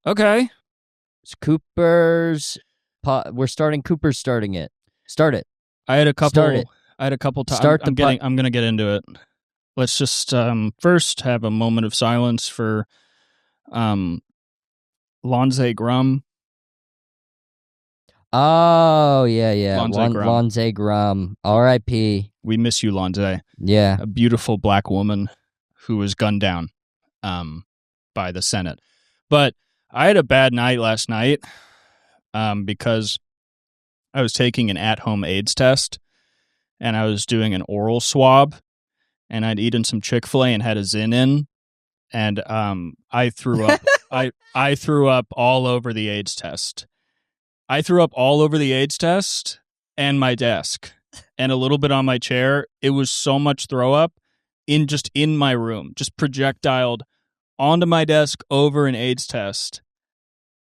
Okay. It's Cooper's. We're starting. Cooper's starting it. Start it. I had a couple. Start it. I had a couple times. Start I'm the going to get into it. Let's just first have a moment of silence for Lindsey Graham. Oh, yeah. Lindsey Graham. Graham. R.I.P. We miss you, Lindsey. Yeah. A beautiful black woman who was gunned down by the Senate. But I had a bad night last night because I was taking an at-home AIDS test and I was doing an oral swab and I'd eaten some Chick-fil-A and had a Zyn in and I threw up. I threw up all over the AIDS test. I threw up all over the AIDS test and my desk and a little bit on my chair. It was so much throw up in my room, just projectiled onto my desk over an AIDS test.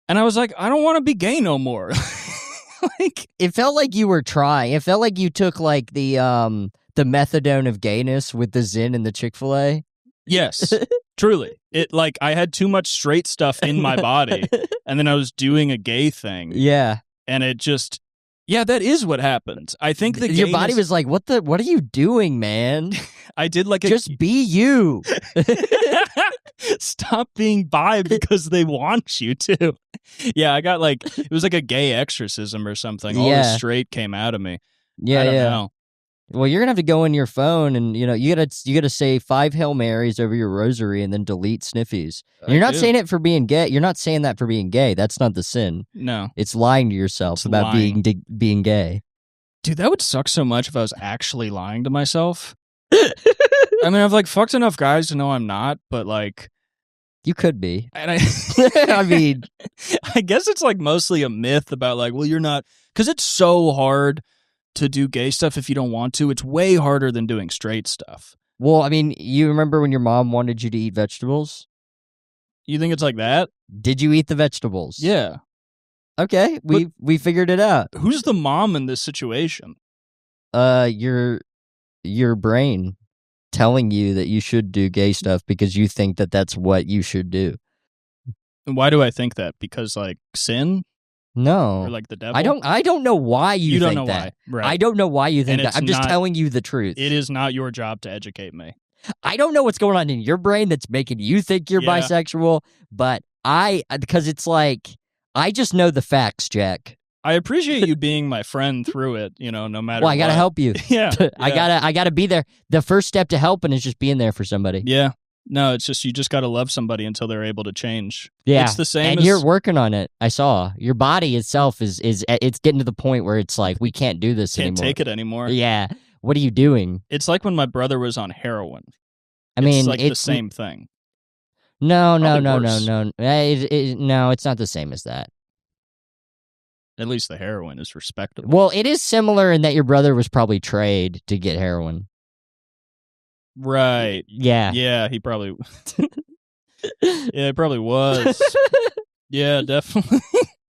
And I was like, I don't want to be gay no more. Like, it felt like you were trying. It felt like you took like the methadone of gayness with the Zyn and the Chick-fil-A. Yes, truly. It like I had too much straight stuff in my body and then I was doing a gay thing. Yeah. And it just, yeah, that is what happens. I think the your body was like, what are you doing, man? I did like just be you. Stop being bi because they want you to. Yeah, I got like, it was like a gay exorcism or something. All the straight came out of me. Yeah, I don't know. Well, you're gonna have to go in your phone and you gotta say 5 Hail Marys over your rosary and then delete sniffies. You're not saying it for being gay. You're not saying that for being gay. That's not the sin. No, it's lying to yourself about being gay. Dude, that would suck so much if I was actually lying to myself. I mean, I've like fucked enough guys to know I'm not, but like, you could be. And I, I mean, I guess it's like mostly a myth about like, well, you're not, because it's so hard to do gay stuff if you don't want to. It's way harder than doing straight stuff. Well, I mean, you remember when your mom wanted you to eat vegetables? You think it's like that? Did you eat the vegetables? Yeah. Okay, we figured it out. Who's the mom in this situation? Your brain telling you that you should do gay stuff because you think that that's what you should do. And why do I think that? Because like sin? No. Or like the devil? I don't know why you think don't know that. Why. Right. I don't know why you think and that. I'm just telling you the truth. It is not your job to educate me. I don't know what's going on in your brain that's making you think you're bisexual, but because it's like, I just know the facts, Jack. I appreciate you being my friend through it, no matter what. Well, I gotta help you. Yeah. I gotta be there. The first step to helping is just being there for somebody. Yeah. No, it's just you just gotta love somebody until they're able to change. Yeah. It's the same and you're working on it. I saw. Your body itself is it's getting to the point where it's like, we can't do this anymore. Can't take it anymore. Yeah. What are you doing? It's like when my brother was on heroin. It's like the same thing. No. No, it's not the same as that. At least the heroin is respectable. Well, it is similar in that your brother was probably trained to get heroin. Right. Yeah. Yeah, he probably... Yeah, it probably was. Yeah, definitely.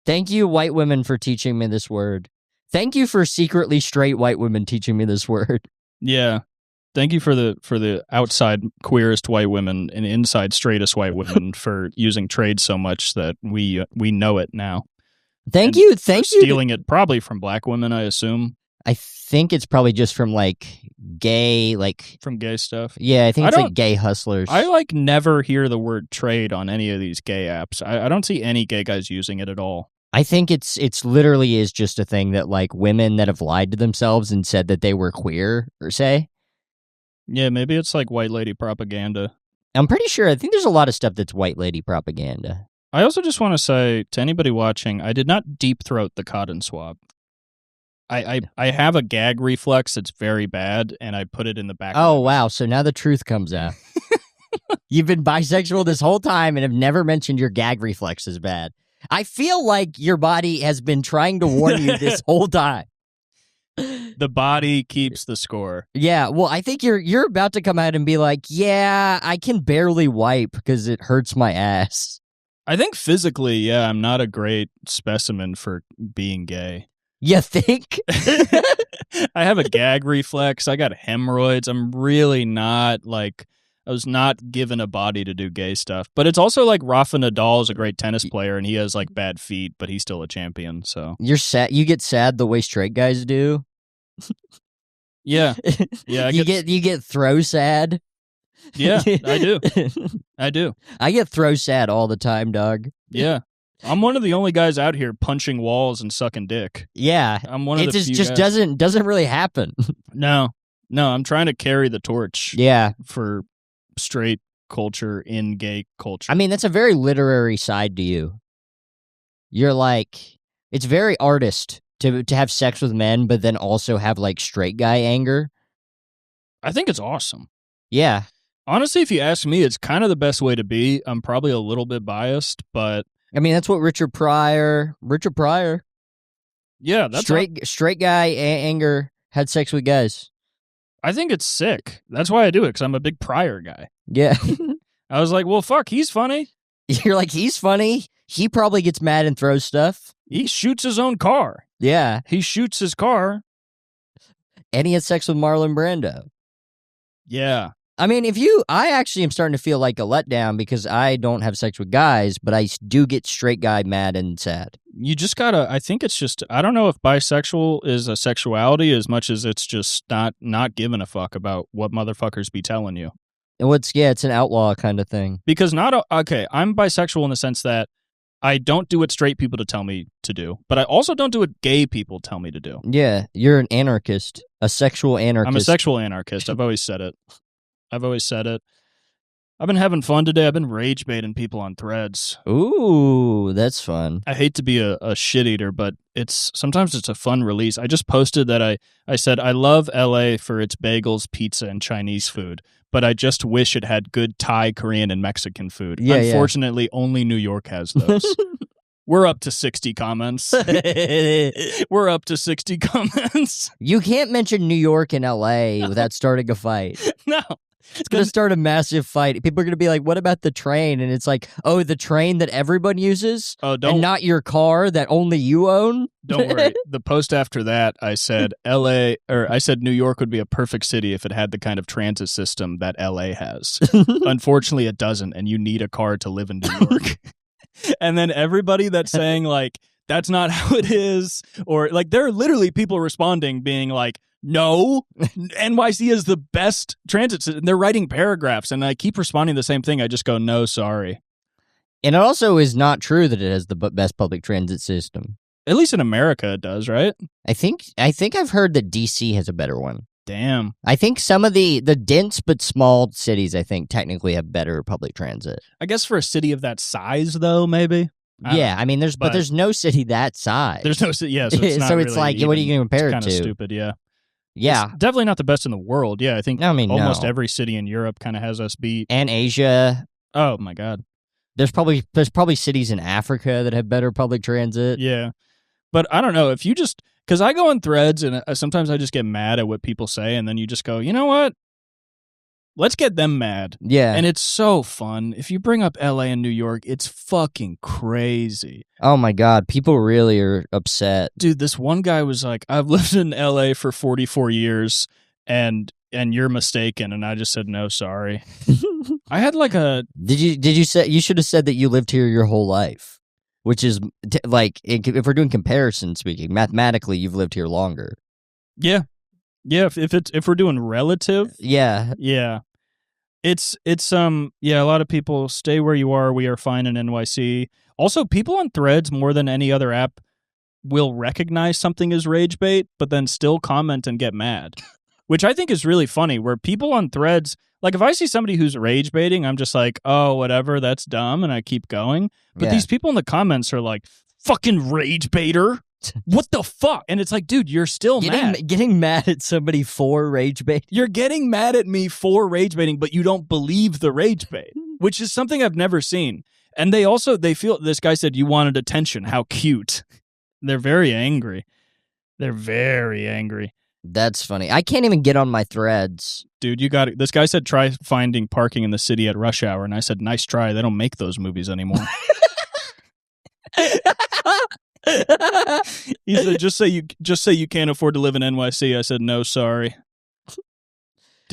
Thank you, white women, for teaching me this word. Thank you for secretly straight white women teaching me this word. Yeah. Thank you for the outside queerest white women and inside straightest white women for using trade so much that we know it now. Thank you. Stealing it probably from black women, I assume. I think it's probably just from gay, from gay stuff. Yeah, I think it's like gay hustlers. I never hear the word trade on any of these gay apps. I don't see any gay guys using it at all. I think it's literally is just a thing that women that have lied to themselves and said that they were queer or say. Yeah, maybe it's like white lady propaganda. I'm pretty sure. I think there's a lot of stuff that's white lady propaganda. I also just want to say to anybody watching, I did not deep throat the cotton swab. I have a gag reflex that's very bad, and I put it in the back. Oh, wow. So now the truth comes out. You've been bisexual this whole time and have never mentioned your gag reflex is bad. I feel like your body has been trying to warn you this whole time. The body keeps the score. Yeah, well, I think you're about to come out and be like, yeah, I can barely wipe because it hurts my ass. I think physically, yeah, I'm not a great specimen for being gay. You think? I have a gag reflex. I got hemorrhoids. I'm really not I was not given a body to do gay stuff. But it's also like Rafa Nadal is a great tennis player and he has like bad feet, but he's still a champion. So You're sad. You get sad the way straight guys do. yeah, yeah. You get throw sad. Yeah, I do. I do. I get throw sad all the time, dog. Yeah. I'm one of the only guys out here punching walls and sucking dick. Yeah. I'm one of the few just guys. doesn't really happen. No, I'm trying to carry the torch Yeah. for straight culture in gay culture. I mean, that's a very literary side to you. You're like, it's very artist to have sex with men, but then also have like straight guy anger. I think it's awesome. Yeah. Honestly, if you ask me, it's kind of the best way to be. I'm probably a little bit biased, but I mean, that's what Richard Pryor, yeah, that's straight guy anger, had sex with guys. I think it's sick. That's why I do it, because I'm a big Pryor guy. Yeah. I was like, well, fuck, he's funny. You're like, he's funny. He probably gets mad and throws stuff. He shoots his own car. Yeah. He shoots his car. And he had sex with Marlon Brando. Yeah. I mean, I actually am starting to feel like a letdown because I don't have sex with guys, but I do get straight guy mad and sad. You just gotta, I think it's just, I don't know if bisexual is a sexuality as much as it's just not giving a fuck about what motherfuckers be telling you. And it's an outlaw kind of thing. Because okay, I'm bisexual in the sense that I don't do what straight people tell me to do, but I also don't do what gay people tell me to do. Yeah, you're an anarchist, a sexual anarchist. I'm a sexual anarchist. I've always said it. I've been having fun today. I've been rage baiting people on Threads. Ooh, that's fun. I hate to be a shit eater, but sometimes it's a fun release. I just posted that I said, I love LA for its bagels, pizza, and Chinese food, but I just wish it had good Thai, Korean, and Mexican food. Yeah, Unfortunately, only New York has those. We're up to 60 comments. We're up to 60 comments. You can't mention New York and LA without starting a fight. No. It's going to start a massive fight. People are going to be like, what about the train? And it's like, oh, the train that everyone uses? Oh, and not your car that only you own? Don't worry. The post after that, I said New York would be a perfect city if it had the kind of transit system that LA has. Unfortunately, it doesn't, and you need a car to live in New York. And then everybody that's saying, like, that's not how it is, or, like, there are literally people responding being like, no, NYC is the best transit system. They're writing paragraphs, and I keep responding the same thing. I just go, no, sorry. And it also is not true that it has the best public transit system. At least in America it does, right? I think I've heard that DC has a better one. Damn. I think some of the dense but small cities, I think, technically have better public transit. I guess for a city of that size, though, maybe. Yeah, I mean, there's no city that size. There's no city, yeah. So it's, not so it's really like, even, what are you going to compare it to? Kind of stupid, yeah. Yeah. It's definitely not the best in the world. Yeah, I think almost no. every city in Europe kind of has us beat. And Asia. Oh, my God. There's probably cities in Africa that have better public transit. Yeah. But I don't know, if you just, because I go on Threads and sometimes I just get mad at what people say, and then you just go, you know what? Let's get them mad. Yeah. And it's so fun. If you bring up LA and New York, it's fucking crazy. Oh my God. People really are upset. Dude, this one guy was like, I've lived in LA for 44 years and you're mistaken. And I just said, no, sorry. I had like a... Did you say, you should have said that you lived here your whole life, which is like, if we're doing comparison speaking, mathematically, you've lived here longer. Yeah. Yeah, if we're doing relative, yeah, it's a lot of people stay where you are. We are fine in NYC. Also, people on Threads more than any other app will recognize something as rage bait, but then still comment and get mad, which I think is really funny. Where people on Threads, like if I see somebody who's rage baiting, I'm just like, oh, whatever, that's dumb, and I keep going. But these people in the comments are like, fucking rage baiter. What the fuck? And it's like, dude, you're still mad. Getting mad at somebody for rage bait. You're getting mad at me for rage baiting, but you don't believe the rage bait, which is something I've never seen. And they feel, this guy said, you wanted attention. How cute. They're very angry. That's funny. I can't even get on my Threads. Dude, you got it. This guy said, try finding parking in the city at rush hour. And I said, nice try. They don't make those movies anymore. He said, just say you can't afford to live in NYC. I said, no, sorry.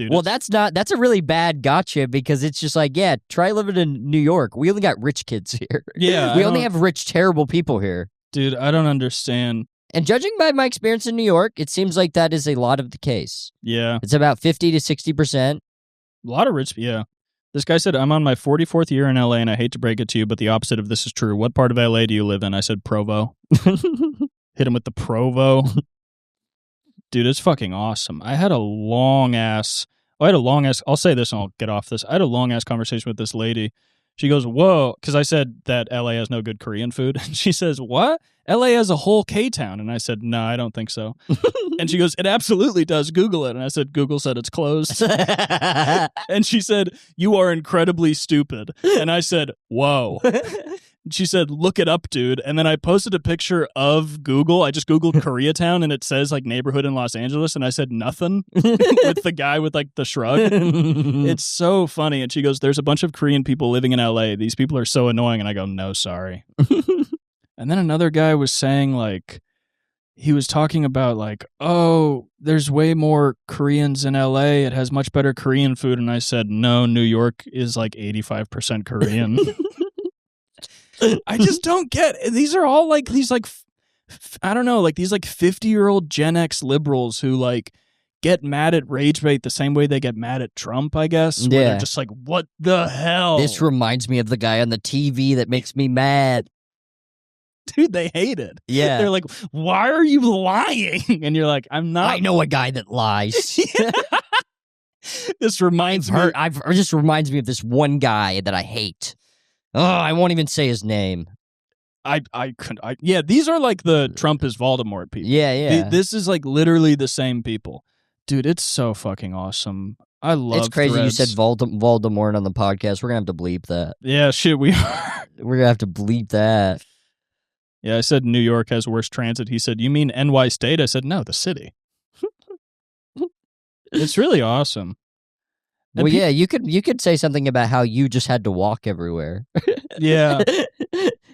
Dude, Well, that's a really bad gotcha because it's just like, yeah, try living in New York. We only got rich kids here. Yeah, we only have rich, terrible people here. Dude, I don't understand. And judging by my experience in New York, it seems like that is a lot of the case. Yeah. It's about 50 to 60%. A lot of rich, yeah. This guy said, I'm on my 44th year in LA, and I hate to break it to you, but the opposite of this is true. What part of LA do you live in? I said, Provo. Hit him with the Provo. Dude, it's fucking awesome. I had a long-ass, I'll say this and I'll get off this. I had a long-ass conversation with this lady. She goes, whoa, because I said that LA has no good Korean food. And she says, what? LA has a whole K-town. And I said, no, I don't think so. And she goes, it absolutely does. Google it. And I said, Google said it's closed. And she said, you are incredibly stupid. And I said, whoa. She said, look it up, dude. And then I posted a picture of Google. I just Googled Koreatown and it says like neighborhood in Los Angeles. And I said nothing with the guy with like the shrug. It's so funny. And she goes, there's a bunch of Korean people living in LA. These people are so annoying. And I go, no, sorry. And then another guy was saying like, he was talking about like, oh, there's way more Koreans in LA. It has much better Korean food. And I said, no, New York is like 85% Korean. I just don't get it. These are all like these like I don't know, like these like 50-year-old Gen X liberals who like get mad at rage bait the same way they get mad at Trump, I guess. Where they're just like, what the hell? This reminds me of the guy on the TV that makes me mad. Dude, they hate it. Yeah. They're like, why are you lying? And you're like, I'm not. I know a guy that lies. This reminds me. It just reminds me of this one guy that I hate. Oh, I won't even say his name. Yeah, these are like the Trump is Voldemort people. Yeah. This is like literally the same people. Dude, it's so fucking awesome. I love It's crazy Threads. you said Voldemort on the podcast. We're going to have to bleep that. Yeah, shit, we are. We're going to have to bleep that. Yeah, I said New York has worse transit. He said, you mean NY State? I said, no, the city. It's really awesome. And well, yeah, you could say something about how you just had to walk everywhere. Yeah.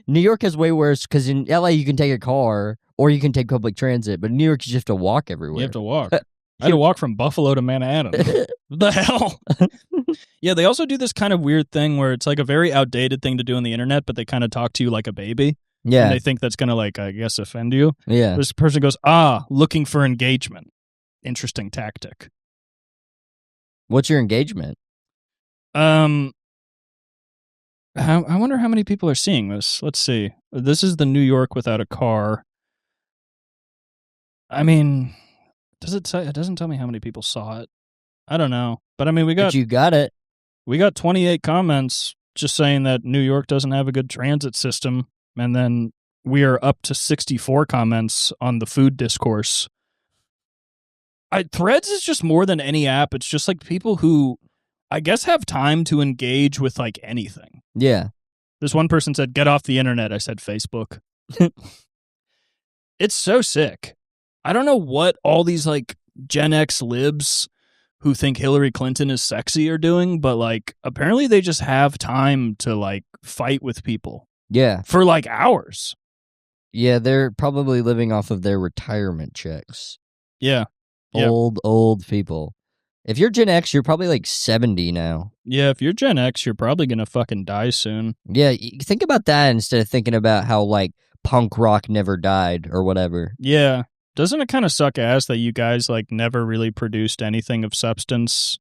New York is way worse because in LA you can take a car or you can take public transit, but in New York you just have to walk everywhere. You have to walk. I had to walk from Buffalo to Manhattan. What the hell? Yeah, they also do this kind of weird thing where it's like a very outdated thing to do on the internet, but they kind of talk to you like a baby. Yeah. And they think that's going to like, I guess, offend you. Yeah. This person goes, looking for engagement. Interesting tactic. What's your engagement? I wonder how many people are seeing this. Let's see. This is the New York without a car. I mean, does it say? It doesn't tell me how many people saw it. I don't know. But I mean, But you got it. We got 28 comments just saying that New York doesn't have a good transit system. And then we are up to 64 comments on the food discourse. Threads is just more than any app. It's just like people who, I guess, have time to engage with like anything. Yeah. This one person said, get off the internet. I said, Facebook. It's so sick. I don't know what all these like Gen X libs who think Hillary Clinton is sexy are doing, but like apparently they just have time to like fight with people. Yeah. For like hours. Yeah, they're probably living off of their retirement checks. Yeah. Old people. If you're Gen X, you're probably like 70 now. Yeah, if you're Gen X, you're probably going to fucking die soon. Yeah, think about that instead of thinking about how like punk rock never died or whatever. Yeah. Doesn't it kind of suck ass that you guys like never really produced anything of substance,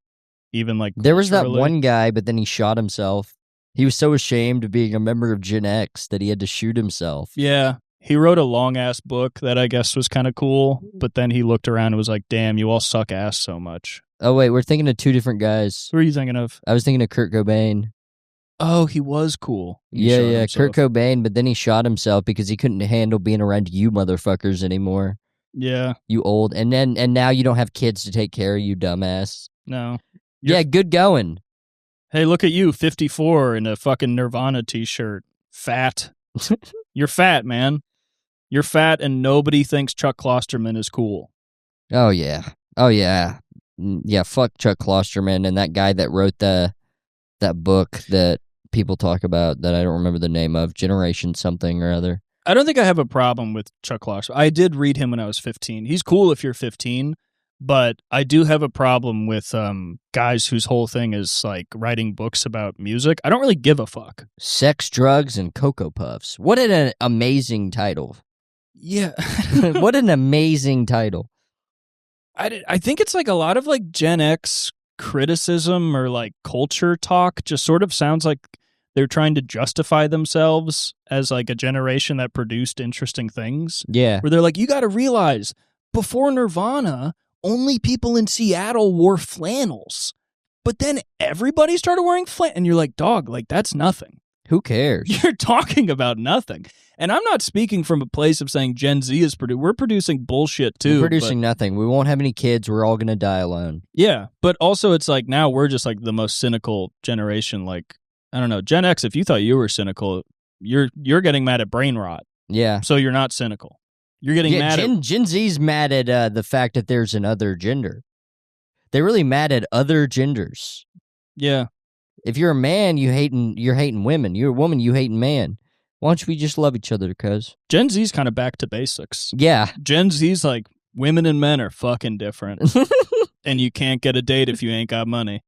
even like There was that culturally? one guy, but then he shot himself. He was so ashamed of being a member of Gen X that he had to shoot himself. Yeah. He wrote a long-ass book that I guess was kind of cool, but then he looked around and was like, damn, you all suck ass so much. Oh, wait, we're thinking of two different guys. Who are you thinking of? I was thinking of Kurt Cobain. Oh, he was cool. He shot Yeah, himself. Kurt Cobain, but then he shot himself because he couldn't handle being around you motherfuckers anymore. Yeah. You old. And now you don't have kids to take care of, you dumbass. No. Yeah, good going. Hey, look at you, 54 in a fucking Nirvana t-shirt. Fat. You're fat, man. You're fat and nobody thinks Chuck Klosterman is cool. Oh, yeah. Yeah, fuck Chuck Klosterman and that guy that wrote that book that people talk about that I don't remember the name of, Generation something or other. I don't think I have a problem with Chuck Klosterman. I did read him when I was 15. He's cool if you're 15. But I do have a problem with guys whose whole thing is like writing books about music. I don't really give a fuck. Sex, drugs, and Cocoa Puffs. What an amazing title. Yeah. What an amazing title. I think it's like a lot of like Gen X criticism or like culture talk just sort of sounds like they're trying to justify themselves as like a generation that produced interesting things. Yeah. Where they're like, you got to realize before Nirvana, only people in Seattle wore flannels. But then everybody started wearing flannels. And you're like, dog, like that's nothing. Who cares? You're talking about nothing. And I'm not speaking from a place of saying Gen Z is we're producing bullshit too. We're producing nothing. We won't have any kids. We're all going to die alone. Yeah. But also it's like now we're just like the most cynical generation. Like, I don't know, Gen X, if you thought you were cynical, you're getting mad at brain rot. Yeah. So you're not cynical. You're getting mad at... Gen Z's mad at the fact that there's another gender. They're really mad at other genders. Yeah. If you're a man, you're hating women. You're a woman, you hating man. Why don't we just love each other, cuz? Gen Z's kind of back to basics. Yeah. Gen Z's like, women and men are fucking different. And you can't get a date if you ain't got money.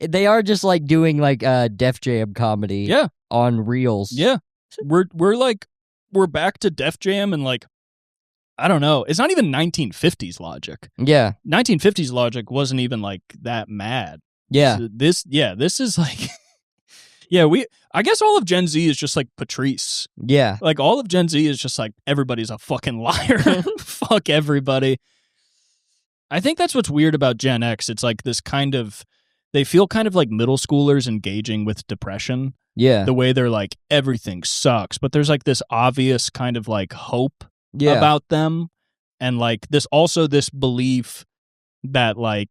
They are just like doing like Def Jam comedy on Reels. Yeah. We're back to Def Jam and like, I don't know. It's not even 1950s logic. Yeah. 1950s logic wasn't even like that mad. Yeah. So this is like, I guess all of Gen Z is just like Patrice. Yeah. Like all of Gen Z is just like, everybody's a fucking liar. Fuck everybody. I think that's what's weird about Gen X. It's like this kind of, they feel kind of like middle schoolers engaging with depression. Yeah. The way they're like, everything sucks. But there's like this obvious kind of like hope about them. And like this belief that like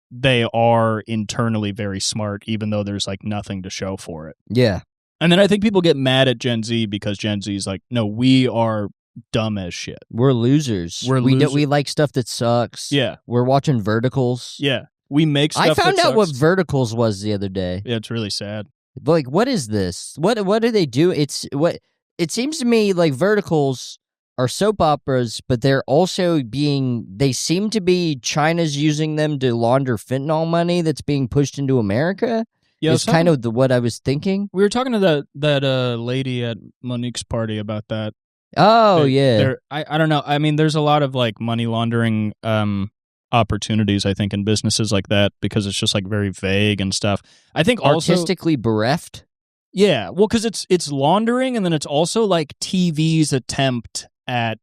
they are internally very smart, even though there's like nothing to show for it. Yeah. And then I think people get mad at Gen Z because Gen Z is like, no, we are dumb as shit. We're losers. We like stuff that sucks. Yeah. We're watching Verticals. Yeah. We make stuff I found that out what sucks. Verticals was the other day. Yeah, it's really sad. Like, what is this? What do they do? It seems to me like Verticals are soap operas, but they're also they seem to be China's using them to launder fentanyl money that's being pushed into America. Yeah, it's kind of what I was thinking. We were talking to that lady at Monique's party about that. Oh, yeah. I don't know. I mean, there's a lot of like money laundering opportunities, I think, in businesses like that because it's just like very vague and stuff. I think also artistically bereft. Yeah, well, because it's laundering, and then it's also like TV's attempt at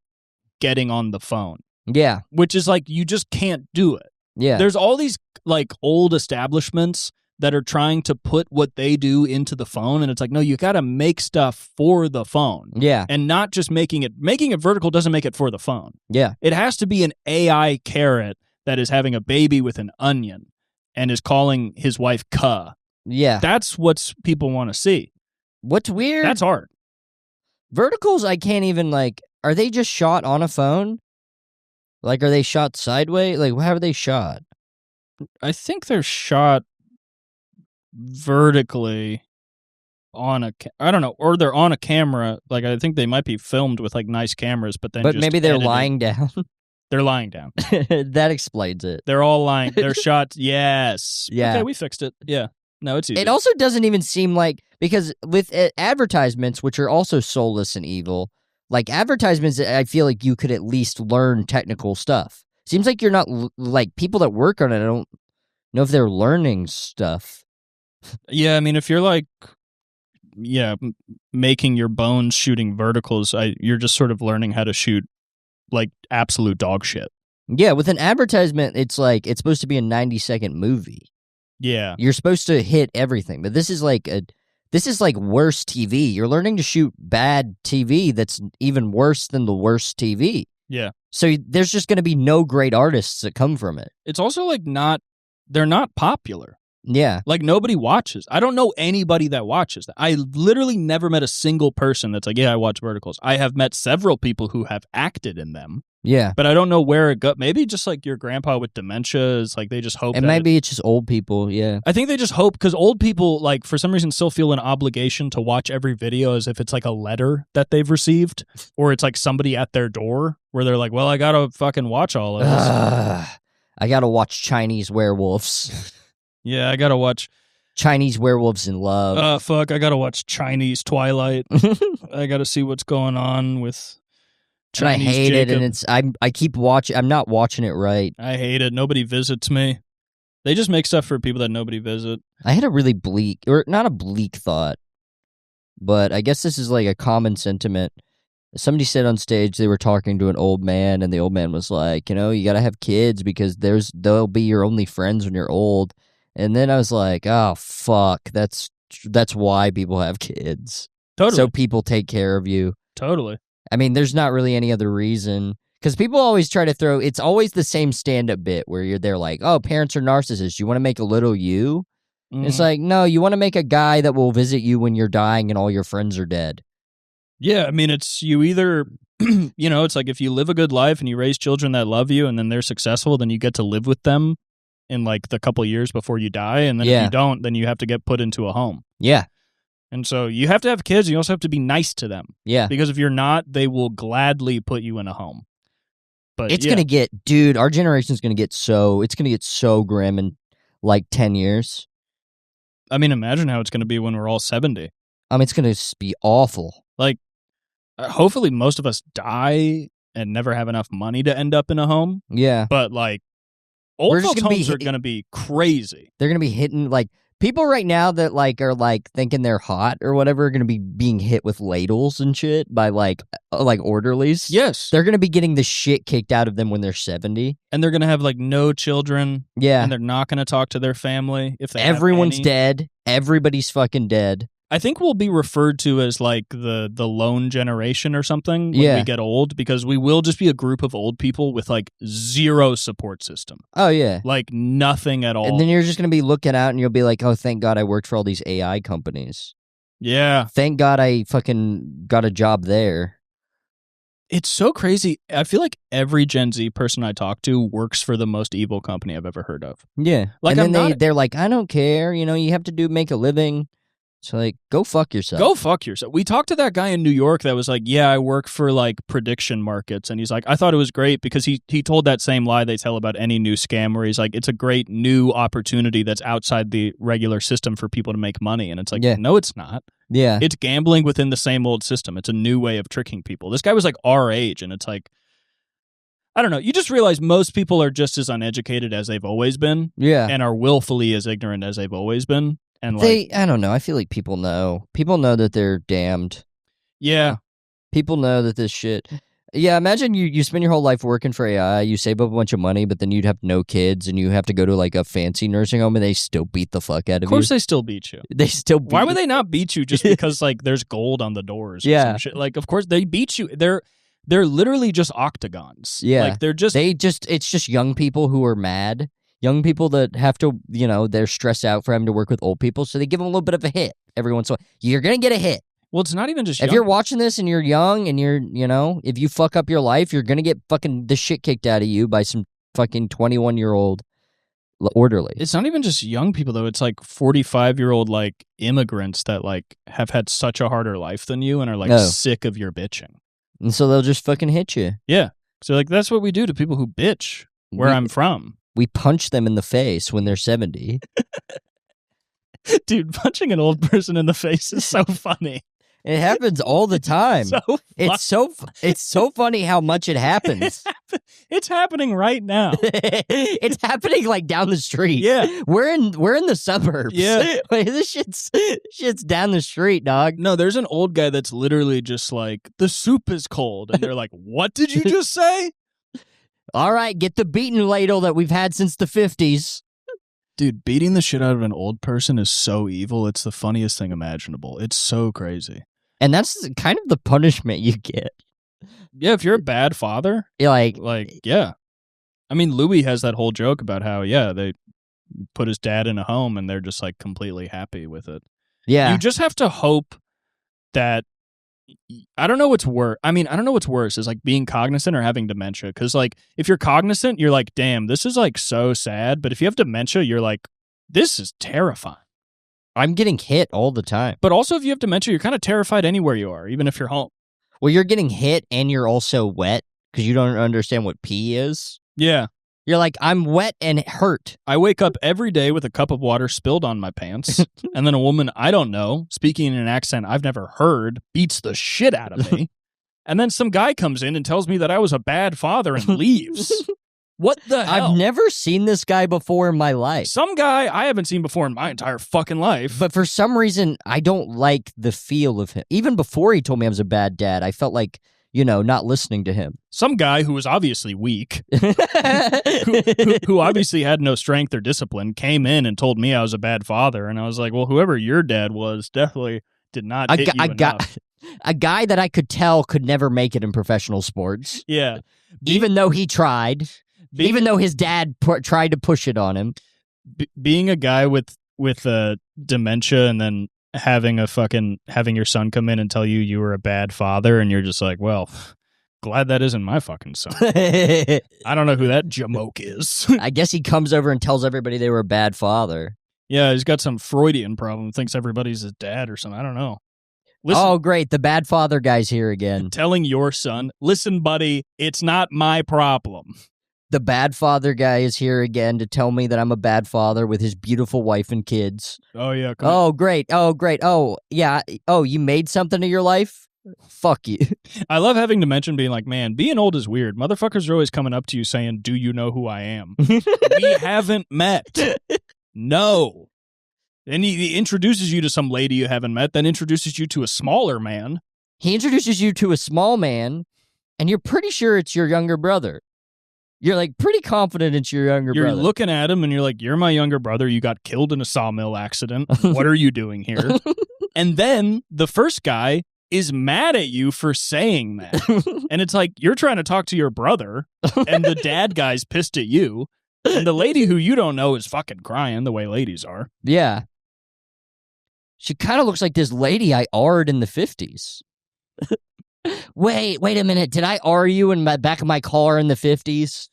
getting on the phone. Yeah, which is like you just can't do it. Yeah, there's all these like old establishments that are trying to put what they do into the phone, and it's like, no, you got to make stuff for the phone. Yeah, and not just making it vertical doesn't make it for the phone. Yeah, it has to be an AI carrot that is having a baby with an onion and is calling his wife "cuh." Yeah. That's what people want to see. What's weird? That's art. Verticals, I can't even like, are they just shot on a phone? Like, are they shot sideways? Like, how are they shot? I think they're shot vertically on I don't know, or they're on a camera. Like, I think they might be filmed with like nice cameras, but then maybe they're lying down. They're lying down. That explains it. They're all lying. They're shot. Yes. Yeah. Okay, we fixed it. Yeah. No, it's easy. It also doesn't even seem like, because with advertisements, which are also soulless and evil, like advertisements, I feel like you could at least learn technical stuff. Seems like you're not, like, people that work on it, I don't know if they're learning stuff. Yeah, I mean, if you're like, making your bones shooting verticals, you're just sort of learning how to shoot like absolute dog shit. Yeah, with an advertisement, it's like, it's supposed to be a 90-second movie. Yeah. You're supposed to hit everything, but this is like worse TV. You're learning to shoot bad TV that's even worse than the worst TV. Yeah. So there's just going to be no great artists that come from it. It's also like they're not popular. Yeah. Like nobody watches. I don't know anybody that watches that. I literally never met a single person that's like, yeah, I watch Verticals. I have met several people who have acted in them. Yeah. But I don't know where it got. Maybe just like your grandpa with dementia is like they just hope. And maybe it's just old people. Yeah. I think they just hope because old people like for some reason still feel an obligation to watch every video as if it's like a letter that they've received or it's like somebody at their door where they're like, well, I gotta fucking watch all of this. I gotta watch Chinese werewolves. Yeah, I gotta watch Chinese werewolves in love. Fuck, I gotta watch Chinese Twilight. I gotta see what's going on with Chinese and I hate Jacob. it, and I keep watching. I'm not watching it right. I hate it. Nobody visits me. They just make stuff for people that nobody visit. I had a really bleak, or not a bleak thought, but I guess this is like a common sentiment. Somebody said on stage they were talking to an old man, and the old man was like, you know, you got to have kids because they'll be your only friends when you're old. And then I was like, oh fuck, that's why people have kids. Totally. So people take care of you. Totally. I mean, there's not really any other reason. Because people always try to throw, it's always the same stand-up bit where they're like, oh, parents are narcissists. You want to make a little you? Mm. It's like, no, you want to make a guy that will visit you when you're dying and all your friends are dead. Yeah, I mean, it's you either, you know, it's like if you live a good life and you raise children that love you and then they're successful, then you get to live with them in like the couple years before you die. And then if you don't, then you have to get put into a home. Yeah. And so you have to have kids. You also have to be nice to them. Yeah. Because if you're not, they will gladly put you in a home. But it's going to get, dude, our generation's going to get so grim in like 10 years. I mean, imagine how it's going to be when we're all 70. It's going to be awful. Like, hopefully most of us die and never have enough money to end up in a home. Yeah. But like, old folks' homes are going to be crazy. They're going to be hitting, like, people right now that like are like thinking they're hot or whatever are going to be being hit with ladles and shit by like orderlies. Yes. They're going to be getting the shit kicked out of them when they're 70. And they're going to have like no children. Yeah. And they're not going to talk to their family if they Everyone's have any. dead. Everybody's fucking dead. I think we'll be referred to as like the lone generation or something when we get old because we will just be a group of old people with like zero support system. Oh, yeah. Like nothing at all. And then you're just going to be looking out and you'll be like, oh, thank God I worked for all these AI companies. Yeah. Thank God I fucking got a job there. It's so crazy. I feel like every Gen Z person I talk to works for the most evil company I've ever heard of. Yeah. Like, and then they're like, I don't care. You know, you have to make a living. So, like, go fuck yourself. Go fuck yourself. We talked to that guy in New York that was like, yeah, I work for, like, prediction markets. And he's like, I thought it was great because he told that same lie they tell about any new scam where he's like, it's a great new opportunity that's outside the regular system for people to make money. And it's like, no, it's not. Yeah. It's gambling within the same old system. It's a new way of tricking people. This guy was, like, our age, and it's like, I don't know. You just realize most people are just as uneducated as they've always been. Yeah. And are willfully as ignorant as they've always been. And I don't know. I feel like people know. People know that they're damned. Yeah. People know that this shit. Yeah, imagine you spend your whole life working for AI, you save up a bunch of money, but then you'd have no kids and you have to go to like a fancy nursing home and they still beat the fuck out of you. Of course they still beat you. They still beat Why would they not beat you just because like there's gold on the doors or some shit? Like, of course they beat you. They're literally just octagons. Yeah. Like it's just young people who are mad. Young people that have to, you know, they're stressed out for having to work with old people, so they give them a little bit of a hit every once in a while. You're going to get a hit. Well, it's not even just If you're watching this and you're young and you're, you know, if you fuck up your life, you're going to get fucking the shit kicked out of you by some fucking 21-year-old orderly. It's not even just young people, though. It's like 45-year-old, like, immigrants that, like, have had such a harder life than you and are, like, sick of your bitching. And so they'll just fucking hit you. Yeah. So, like, that's what we do to people who bitch where I'm from. We punch them in the face when they're 70. Dude, punching an old person in the face is so funny. It happens all the time. It's so funny how much it happens. It's happening right now. It's happening like down the street. Yeah. We're in the suburbs. Yeah. Like, this shit's down the street, dog. No, there's an old guy that's literally just like, the soup is cold. And they're like, what did you just say? All right, get the beating ladle that we've had since the 50s. Dude, beating the shit out of an old person is so evil. It's the funniest thing imaginable. It's so crazy. And that's kind of the punishment you get. Yeah, if you're a bad father. Like, yeah. I mean, Louis has that whole joke about how, they put his dad in a home and they're just like completely happy with it. Yeah. You just have to hope that, I don't know what's worse. I mean, I don't know what's worse is like being cognizant or having dementia. Because like if you're cognizant, you're like, damn, this is like so sad. But if you have dementia, you're like, this is terrifying. I'm getting hit all the time. But also if you have dementia, you're kind of terrified anywhere you are, even if you're home. Well, you're getting hit and you're also wet because you don't understand what pee is. Yeah. You're like, I'm wet and hurt. I wake up every day with a cup of water spilled on my pants, and then a woman I don't know, speaking in an accent I've never heard, beats the shit out of me. And then some guy comes in and tells me that I was a bad father and leaves. What the hell? I've never seen this guy before in my life. Some guy I haven't seen before in my entire fucking life. But for some reason, I don't like the feel of him. Even before he told me I was a bad dad, I felt like, not listening to him. Some guy who was obviously weak, who obviously had no strength or discipline, came in and told me I was a bad father. And I was like, well, whoever your dad was definitely did not hit you enough. A guy that I could tell could never make it in professional sports. Yeah. Even though he tried. Even though his dad tried to push it on him. Being a guy with dementia and then having your son come in and tell you were a bad father, and you're just like, well, glad that isn't my fucking son. I don't know who that jamoke is. I guess he comes over and tells everybody they were a bad father. Yeah, he's got some Freudian problem, thinks everybody's his dad or something. I don't know. Listen, oh, great. The bad father guy's here again. Telling your son, listen, buddy, it's not my problem. The bad father guy is here again to tell me that I'm a bad father with his beautiful wife and kids. Oh, yeah. Oh, great. Oh, great. Oh, yeah. Oh, you made something of your life? Fuck you. I love having to mention being like, man, being old is weird. Motherfuckers are always coming up to you saying, do you know who I am? We haven't met. No. And he introduces you to some lady you haven't met, then introduces you to a smaller man. He introduces you to a small man, and you're pretty sure it's your younger brother. You're like pretty confident it's your younger brother. You're looking at him and you're like, you're my younger brother. You got killed in a sawmill accident. What are you doing here? And then the first guy is mad at you for saying that. And it's like, you're trying to talk to your brother and the dad guy's pissed at you. And the lady who you don't know is fucking crying the way ladies are. Yeah. She kind of looks like this lady I R'd in the 50s. Wait a minute. Did I R you in the back of my car in the 50s?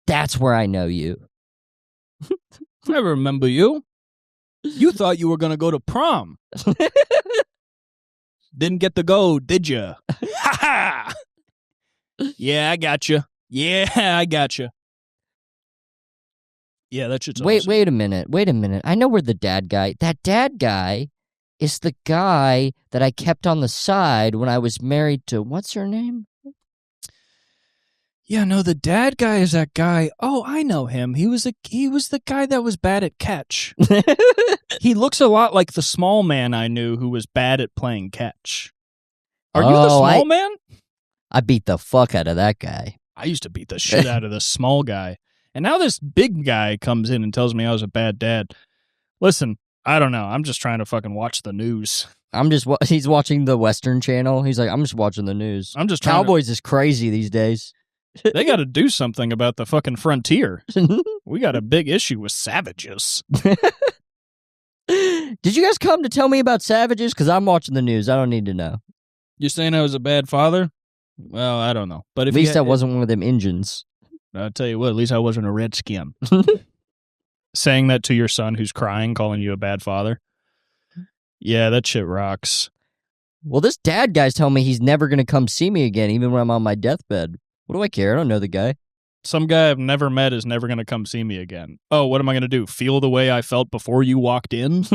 That's where I know you. I remember you. You thought you were going to go to prom. Didn't get to go, did you? Ha ha! Yeah, I got you. Yeah, I got you. Yeah, that shit's awesome. Wait a minute. I know where the dad guy... That dad guy is the guy that I kept on the side when I was married to... What's her name? Yeah, no, the dad guy is that guy. Oh, I know him. He was the guy that was bad at catch. He looks a lot like the small man I knew who was bad at playing catch. Are you the small man? I beat the fuck out of that guy. I used to beat the shit out of the small guy. And now this big guy comes in and tells me I was a bad dad. Listen, I don't know. I'm just trying to fucking watch the news. He's watching the Western Channel. He's like, I'm just watching the news. I'm just trying Cowboys is crazy these days. They got to do something about the fucking frontier. We got a big issue with savages. Did you guys come to tell me about savages? Because I'm watching the news. I don't need to know. You're saying I was a bad father? Well, I don't know. But at least I wasn't one of them Injuns. I'll tell you what, at least I wasn't a redskin. Saying that to your son who's crying, calling you a bad father. Yeah, that shit rocks. Well, this dad guy's telling me he's never going to come see me again, even when I'm on my deathbed. What do I care? I don't know the guy. Some guy I've never met is never going to come see me again. Oh, what am I going to do? Feel the way I felt before you walked in?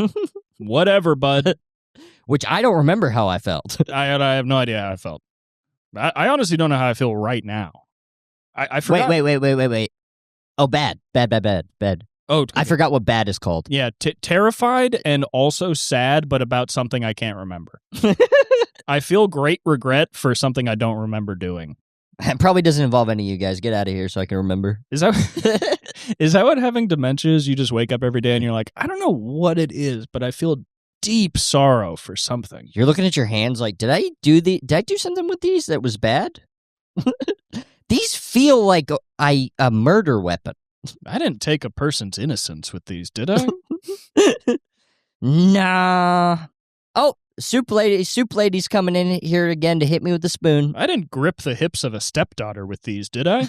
Whatever, bud. Which I don't remember how I felt. I have no idea how I felt. I honestly don't know how I feel right now. I forgot. Wait. Oh, bad. Oh, okay. I forgot what bad is called. Yeah, terrified and also sad, but about something I can't remember. I feel great regret for something I don't remember doing. It probably doesn't involve any of you guys. Get out of here so I can remember. Is that what having dementia is? You just wake up every day and you're like, I don't know what it is, but I feel deep sorrow for something. You're looking at your hands like, did I do something with these that was bad? These feel like a murder weapon. I didn't take a person's innocence with these, did I? Nah. Oh, Soup lady's coming in here again to hit me with the spoon. I didn't grip the hips of a stepdaughter with these, did I?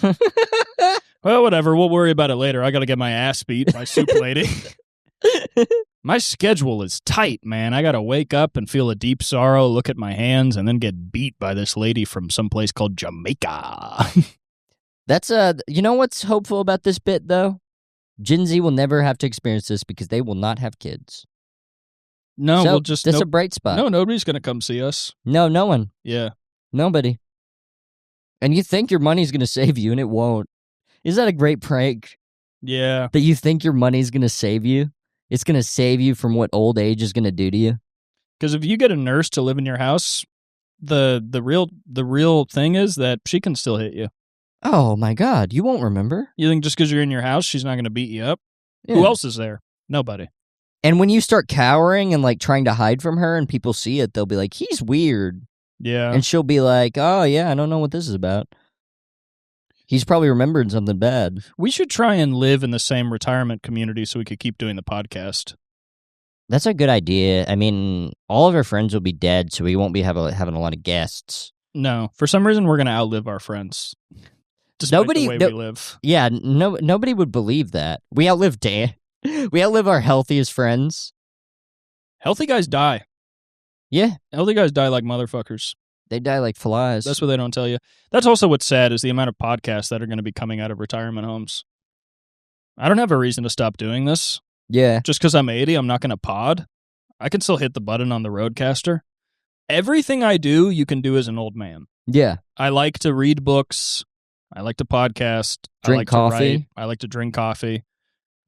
Well, whatever. We'll worry about it later. I got to get my ass beat by Soup Lady. My schedule is tight, man. I got to wake up and feel a deep sorrow, look at my hands, and then get beat by this lady from some place called Jamaica. That's you know what's hopeful about this bit though? Gen Z will never have to experience this because they will not have kids. No, so we'll just... That's a bright spot. No, nobody's going to come see us. No one. Yeah. Nobody. And you think your money's going to save you, and it won't. Is that a great prank? Yeah. That you think your money's going to save you? It's going to save you from what old age is going to do to you? Because if you get a nurse to live in your house, the real thing is that she can still hit you. Oh, my God. You won't remember. You think just because you're in your house, she's not going to beat you up? Yeah. Who else is there? Nobody. And when you start cowering and like trying to hide from her and people see it, they'll be like, he's weird. Yeah. And she'll be like, oh, yeah, I don't know what this is about. He's probably remembering something bad. We should try and live in the same retirement community so we could keep doing the podcast. That's a good idea. I mean, all of our friends will be dead, so we won't be having a lot of guests. No. For some reason, we're going to outlive our friends. Despite the way we live. Yeah, nobody would believe that. We outlive Dan. We outlive our healthiest friends. Healthy guys die. Yeah. Healthy guys die like motherfuckers. They die like flies. That's what they don't tell you. That's also what's sad is the amount of podcasts that are going to be coming out of retirement homes. I don't have a reason to stop doing this. Yeah. Just because I'm 80, I'm not going to pod. I can still hit the button on the Rodecaster. Everything I do, you can do as an old man. Yeah. I like to read books. I like to podcast. Drink I like coffee. To write. I like to drink coffee.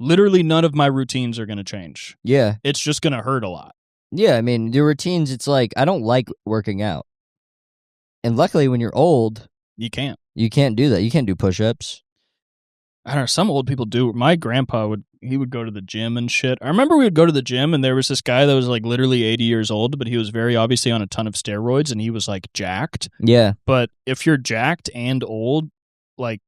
Literally none of my routines are going to change. Yeah. It's just going to hurt a lot. Yeah, I mean, your routines, it's like, I don't like working out. And luckily, when you're old... You can't. You can't do that. You can't do push-ups. I don't know. Some old people do. My grandpa would go to the gym and shit. I remember we would go to the gym and there was this guy that was like literally 80 years old, but he was very obviously on a ton of steroids and he was like jacked. Yeah. But if you're jacked and old, like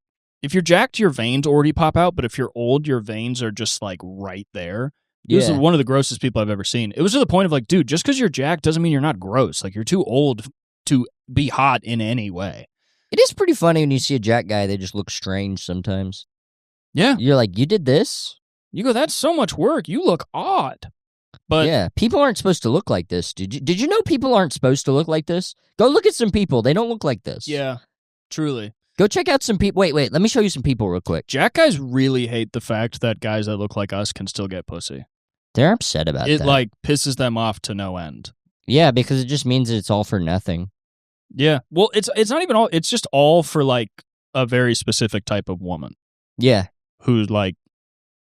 if you're jacked, your veins already pop out. But if you're old, your veins are just like right there. He was one of the grossest people I've ever seen. It was to the point of like, dude, just because you're jacked doesn't mean you're not gross. Like you're too old to be hot in any way. It is pretty funny when you see a jack guy, they just look strange sometimes. Yeah. You're like, you did this? You go, that's so much work. You look odd. But yeah, people aren't supposed to look like this. Did you know people aren't supposed to look like this? Go look at some people. They don't look like this. Yeah, truly. Go check out some people. Wait, let me show you some people real quick. Jack guys really hate the fact that guys that look like us can still get pussy. They're upset about that. It like pisses them off to no end. Yeah, because it just means that it's all for nothing. Yeah. Well, it's not even all. It's just all for like a very specific type of woman. Yeah. Who like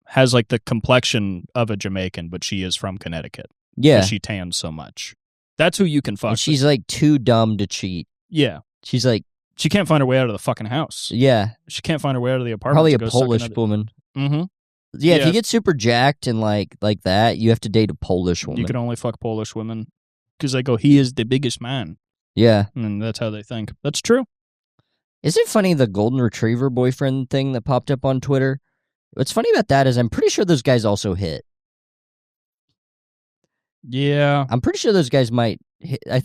has like the complexion of a Jamaican, but she is from Connecticut. Yeah. She tans so much. That's who you can fuck. And she's like too dumb to cheat. Yeah. She's like... She can't find her way out of the fucking house. Yeah. She can't find her way out of the apartment. Probably a Polish woman. Mm-hmm. Yeah, if you get super jacked and like that, you have to date a Polish woman. You can only fuck Polish women because they go, he is the biggest man. Yeah. And that's how they think. That's true. Isn't it funny the golden retriever boyfriend thing that popped up on Twitter? What's funny about that is I'm pretty sure those guys also hit. Yeah. I'm pretty sure those guys might hit. I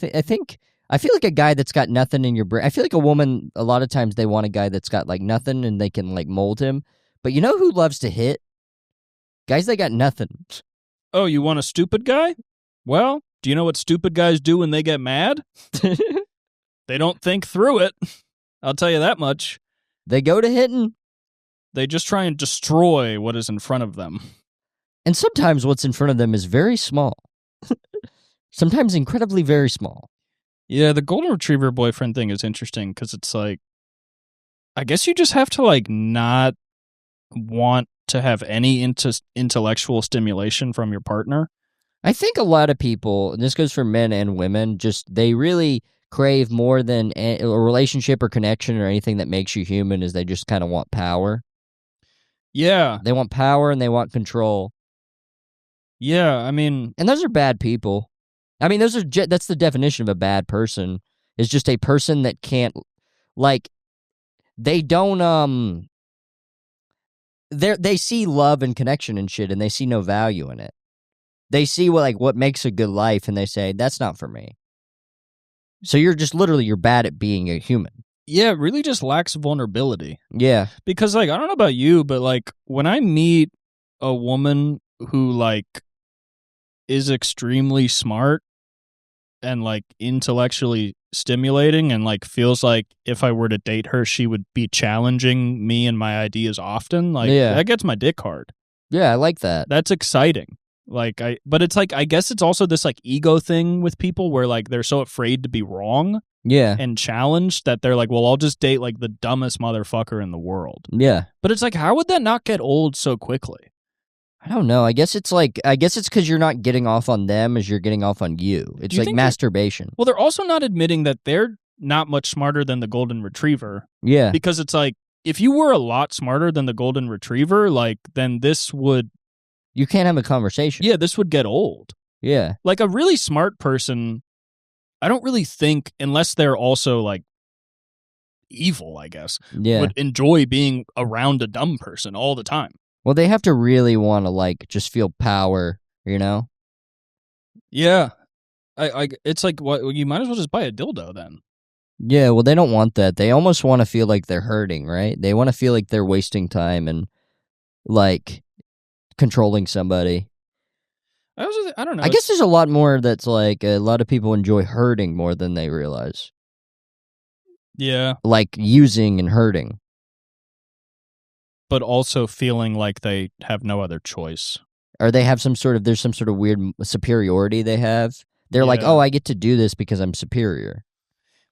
feel like a guy that's got nothing in your brain. I feel like a woman, a lot of times they want a guy that's got like nothing and they can like mold him. But you know who loves to hit? Guys that got nothing. Oh, you want a stupid guy? Well, do you know what stupid guys do when they get mad? They don't think through it. I'll tell you that much. They go to hitting. They just try and destroy what is in front of them. And sometimes what's in front of them is very small. Sometimes incredibly very small. Yeah, the golden retriever boyfriend thing is interesting because it's like, I guess you just have to like not want to have any intellectual stimulation from your partner. I think a lot of people, and this goes for men and women, just they really crave more than a relationship or connection or anything that makes you human is they just kind of want power. Yeah. They want power and they want control. Yeah, I mean... And those are bad people. I mean, that's the definition of a bad person, is just a person that can't, like, they don't, they see love and connection and shit, and they see no value in it. They see what makes a good life, and they say, that's not for me. So you're just literally, you're bad at being a human. Yeah, it really just lacks vulnerability. Yeah. Because, like, I don't know about you, but, like, when I meet a woman who, like, is extremely smart and, like, intellectually stimulating and, like, feels like if I were to date her, she would be challenging me and my ideas often, like, that gets my dick hard. Yeah, I like that. That's exciting. But it's like, I guess it's also this, like, ego thing with people where, like, they're so afraid to be wrong. Yeah. And challenged that they're like, well, I'll just date like the dumbest motherfucker in the world. Yeah. But it's like, how would that not get old so quickly? I don't know. I guess it's because you're not getting off on them as you're getting off on you. It's like masturbation. Well, they're also not admitting that they're not much smarter than the golden retriever. Yeah. Because it's like, if you were a lot smarter than the golden retriever, like, then this would... You can't have a conversation. Yeah, this would get old. Yeah. Like, a really smart person, I don't really think, unless they're also, like, evil, I guess, would enjoy being around a dumb person all the time. Well, they have to really want to, like, just feel power, you know? Yeah. It's like, what, you might as well just buy a dildo then. Yeah, well, they don't want that. They almost want to feel like they're hurting, right? They want to feel like they're wasting time and, like, controlling somebody. I don't know. I guess there's a lot more that's, like, a lot of people enjoy hurting more than they realize. Yeah. Like, using and hurting. But also feeling like they have no other choice. Or they have there's some sort of weird superiority they have. They're like, oh, I get to do this because I'm superior.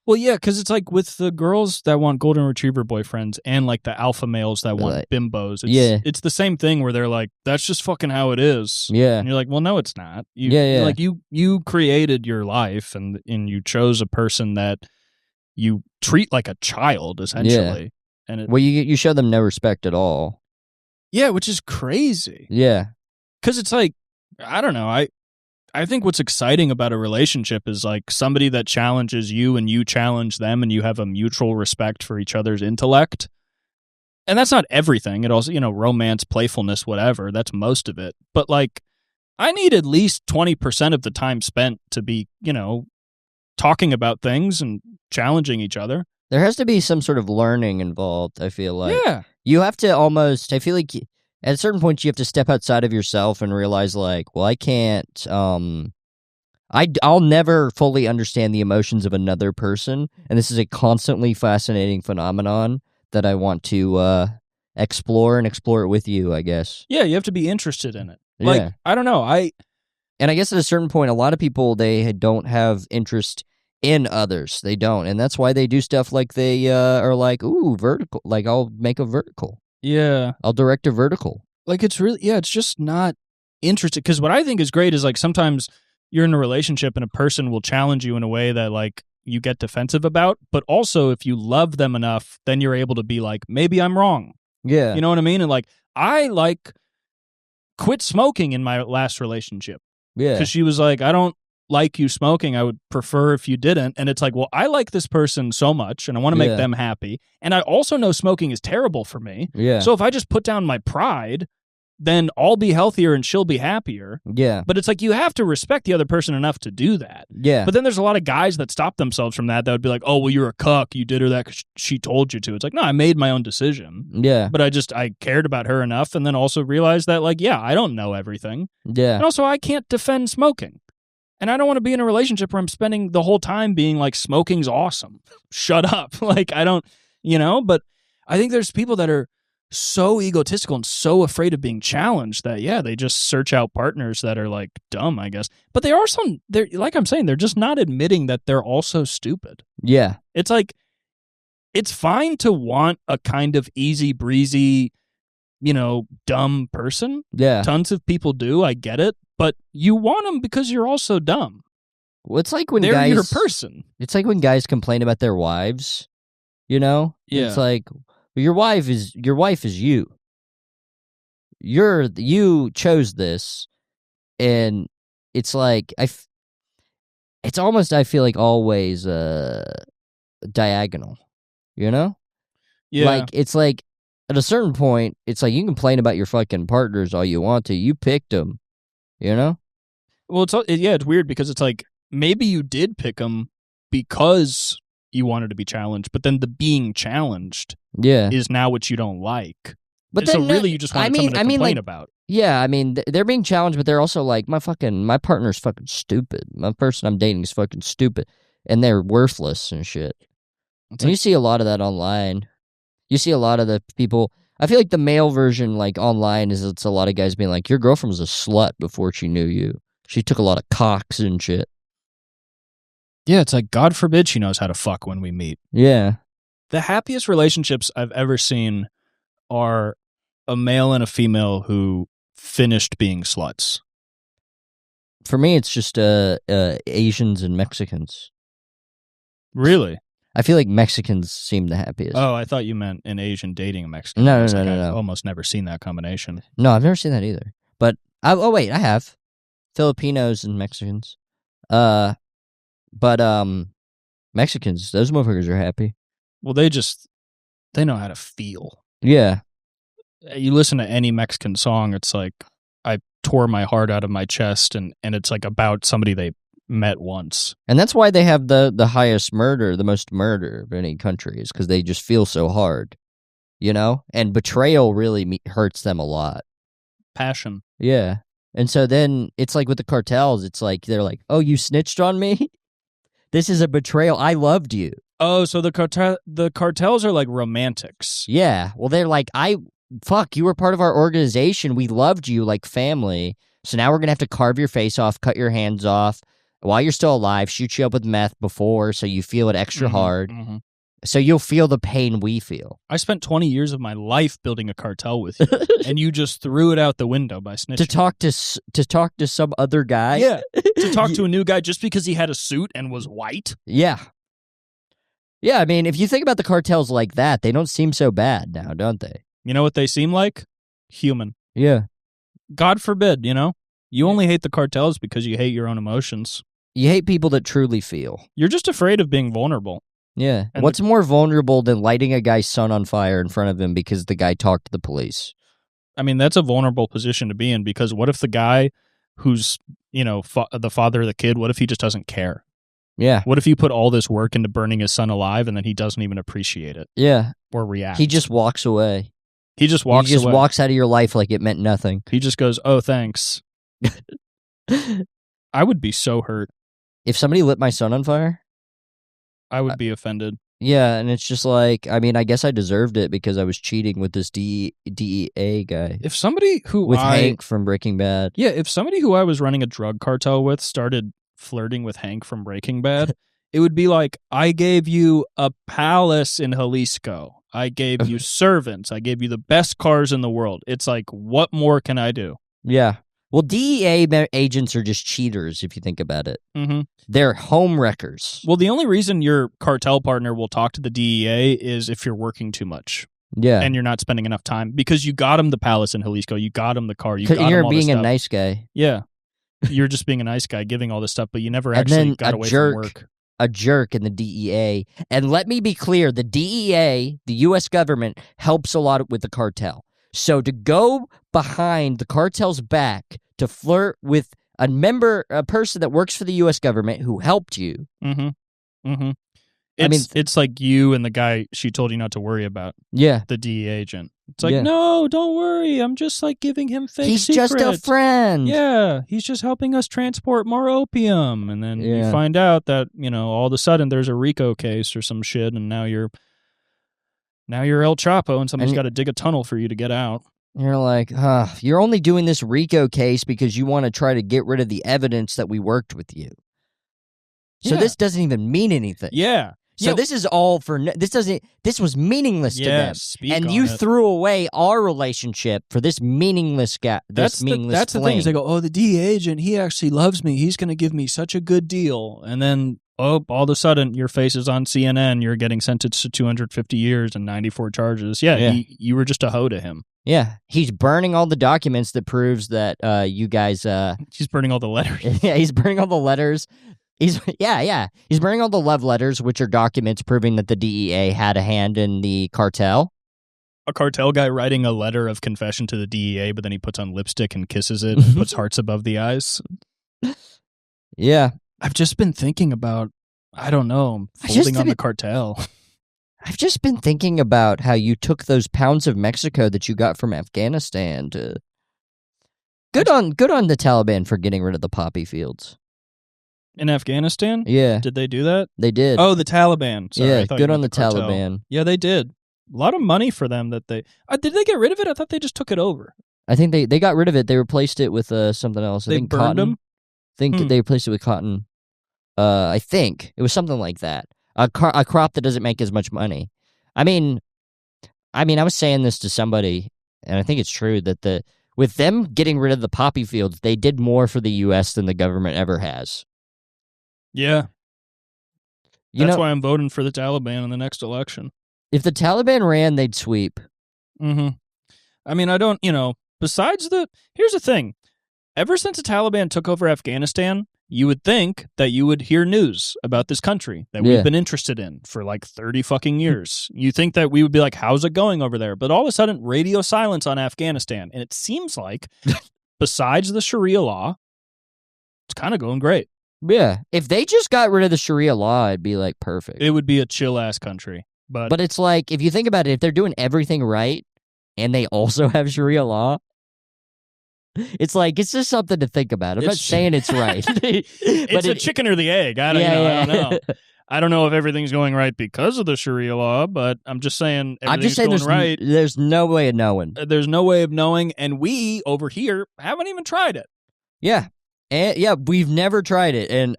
Well, yeah, because it's like with the girls that want golden retriever boyfriends and like the alpha males that want bimbos. It's the same thing where they're like, that's just fucking how it is. Yeah. And you're like, well, no, it's not. Like you created your life and you chose a person that you treat like a child, essentially. Yeah. And you show them no respect at all. Yeah, which is crazy. Yeah. Because it's like, I don't know, I think what's exciting about a relationship is like somebody that challenges you and you challenge them and you have a mutual respect for each other's intellect. And that's not everything. It also, romance, playfulness, whatever. That's most of it. But like, I need at least 20% of the time spent to be, talking about things and challenging each other. There has to be some sort of learning involved, I feel like. Yeah. You have to I feel like at a certain point you have to step outside of yourself and realize like, well, I can't, I'll never fully understand the emotions of another person. And this is a constantly fascinating phenomenon that I want to explore it with you, I guess. Yeah, you have to be interested in it. Like, I don't know. And I guess at a certain point, a lot of people, they don't have interest in others. They don't. And that's why they do stuff like they are like, ooh, vertical. Like, I'll make a vertical. Yeah. I'll direct a vertical. Like, it's really, it's just not interesting. Because what I think is great is, like, sometimes you're in a relationship and a person will challenge you in a way that, like, you get defensive about. But also, if you love them enough, then you're able to be like, maybe I'm wrong. Yeah. You know what I mean? And, like, I, like, quit smoking in my last relationship. Yeah. Because she was like, I don't like you smoking. I would prefer if you didn't. And it's like, well, I like this person so much and I want to make them happy. And I also know smoking is terrible for me. Yeah. So if I just put down my pride, then I'll be healthier and she'll be happier. Yeah. But it's like, you have to respect the other person enough to do that. Yeah. But then there's a lot of guys that stop themselves from that. That would be like, oh, well, you're a cuck. You did her that because she told you to. It's like, no, I made my own decision. Yeah. But I cared about her enough and then also realized that, like, yeah, I don't know everything. Yeah. And also, I can't defend smoking. And I don't want to be in a relationship where I'm spending the whole time being like, smoking's awesome. Shut up. Like, I don't, but I think there's people that are so egotistical and so afraid of being challenged that, they just search out partners that are like dumb, I guess. But they're like I'm saying, they're just not admitting that they're also stupid. Yeah. It's like, it's fine to want a kind of easy breezy, dumb person. Yeah. Tons of people do. I get it. But you want them because you're also dumb. Well, it's like when they're your person. It's like when guys complain about their wives, Yeah. It's like, your wife is you. You chose this, and it's like it's almost, I feel like, always diagonal. Yeah. Like, it's like at a certain point, it's like you can complain about your fucking partners all you want to. You picked them. Well, it's weird because it's like maybe you did pick him because you wanted to be challenged, but then the being challenged is now what you don't like. But so then, really, you just wanted someone to complain about. Yeah, I mean, they're being challenged, but they're also like, my partner's fucking stupid. My person I'm dating is fucking stupid, and they're worthless and shit. And you see a lot of that online. You see a lot of the people. I feel like the male version, like online, it's a lot of guys being like, your girlfriend was a slut before she knew you. She took a lot of cocks and shit. Yeah, it's like, God forbid she knows how to fuck when we meet. Yeah. The happiest relationships I've ever seen are a male and a female who finished being sluts. For me, it's just Asians and Mexicans. Really? I feel like Mexicans seem the happiest. Oh, I thought you meant an Asian dating a Mexican. No. I've almost never seen that combination. No, I've never seen that either. But, I have. Filipinos and Mexicans. But Mexicans, those motherfuckers are happy. Well, they know how to feel. Yeah. You listen to any Mexican song, it's like, I tore my heart out of my chest, and it's like about somebody they met once. And that's why they have the highest murder, the most murder of any country, is because they just feel so hard, you know? And betrayal really hurts them a lot. Passion. Yeah. And so then it's like with the cartels, it's like they're like, oh, you snitched on me? This is a betrayal. I loved you. Oh, so the cartels are like romantics. Yeah. Well, they're like, you were part of our organization. We loved you like family. So now we're going to have to carve your face off, cut your hands off while you're still alive, shoot you up with meth before so you feel it extra hard. Mm-hmm. So you'll feel the pain we feel. I spent 20 years of my life building a cartel with you, and you just threw it out the window by snitching. To talk to some other guy? Yeah, to talk to a new guy just because he had a suit and was white? Yeah. Yeah, I mean, if you think about the cartels like that, they don't seem so bad now, don't they? You know what they seem like? Human. Yeah. God forbid, you know? You only hate the cartels because you hate your own emotions. You hate people that truly feel. You're just afraid of being vulnerable. Yeah. And what's more vulnerable than lighting a guy's son on fire in front of him because the guy talked to the police? I mean, that's a vulnerable position to be in, because what if the guy who's, the father of the kid, what if he just doesn't care? Yeah. What if you put all this work into burning his son alive and then he doesn't even appreciate it? Yeah. Or react? He just walks away. He just walks out of your life like it meant nothing. He just goes, oh, thanks. I would be so hurt. If somebody lit my son on fire? I would be offended. Yeah, and it's just like, I mean, I guess I deserved it because I was cheating with this DEA guy. If somebody who With Hank from Breaking Bad. Yeah, if somebody who I was running a drug cartel with started flirting with Hank from Breaking Bad, it would be like, I gave you a palace in Jalisco. I gave you servants. I gave you the best cars in the world. It's like, what more can I do? Yeah. Well, DEA agents are just cheaters, if you think about it. Mm-hmm. They're home wreckers. Well, the only reason your cartel partner will talk to the DEA is if you're working too much. Yeah. And you're not spending enough time. Because you got him the palace in Jalisco. You got him the car. You got him all You're being a nice guy. Yeah. You're just being a nice guy, giving all this stuff, but you never actually got away from work. A jerk in the DEA. And let me be clear, the DEA, the U.S. government, helps a lot with the cartel. So to go behind the cartel's back to flirt with a person that works for the U.S. government who helped you. Mm-hmm. Mm-hmm. It's like you and the guy she told you not to worry about. Yeah. The DEA agent. It's like, no, don't worry. I'm just like giving him fake He's secrets. just a friend. Yeah. He's just helping us transport more opium. And then you find out that, all of a sudden there's a RICO case or some shit, and now you're El Chapo and somebody's got to dig a tunnel for you to get out. You're like, you're only doing this RICO case because you want to try to get rid of the evidence that we worked with you. So this doesn't even mean anything. Yeah. So this is all for this was meaningless to them. And you threw away our relationship for this meaningless guy. That's the thing. Is they go, oh, the DEA agent, he actually loves me. He's going to give me such a good deal. And then, all of a sudden, your face is on CNN. You're getting sentenced to 250 years and 94 charges. Yeah. You were just a hoe to him. Yeah. He's burning all the documents that proves that you guys... He's burning all the letters. Yeah, he's burning all the letters. He's burning all the love letters, which are documents proving that the DEA had a hand in the cartel. A cartel guy writing a letter of confession to the DEA, but then he puts on lipstick and kisses it and puts hearts above the eyes. Yeah. I've just been thinking about, I don't know, folding on the cartel. I've just been thinking about how you took those pounds of Mexico that you got from Afghanistan to... Good on the Taliban for getting rid of the poppy fields. In Afghanistan? Yeah. Did they do that? They did. Oh, the Taliban. Sorry, yeah, I thought good you on the meant cartel. Taliban. Yeah, they did. A lot of money for them that they... did they get rid of it? I thought they just took it over. I think they got rid of it. They replaced it with something else. I They think burned cotton. them? I think they replaced it with cotton. I think. It was something like that. A crop that doesn't make as much money. I mean, I was saying this to somebody, and I think it's true, that with them getting rid of the poppy fields, they did more for the U.S. than the government ever has. Yeah. That's why I'm voting for the Taliban in the next election. If the Taliban ran, they'd sweep. Mm-hmm. I mean, I don't, besides here's the thing. Ever since the Taliban took over Afghanistan, you would think that you would hear news about this country that we've been interested in for like 30 fucking years. You think that we would be like, how's it going over there? But all of a sudden, radio silence on Afghanistan. And it seems like, besides the Sharia law, it's kind of going great. Yeah. If they just got rid of the Sharia law, it'd be like perfect. It would be a chill-ass country. But it's like, if you think about it, if they're doing everything right, and they also have Sharia law, it's like, it's just something to think about. I'm not saying it's right. It's a chicken or the egg. I don't know. I don't know if everything's going right because of the Sharia law, but I'm just saying everything's going right. There's no way of knowing. There's no way of knowing, and we, over here, haven't even tried it. Yeah. And we've never tried it. And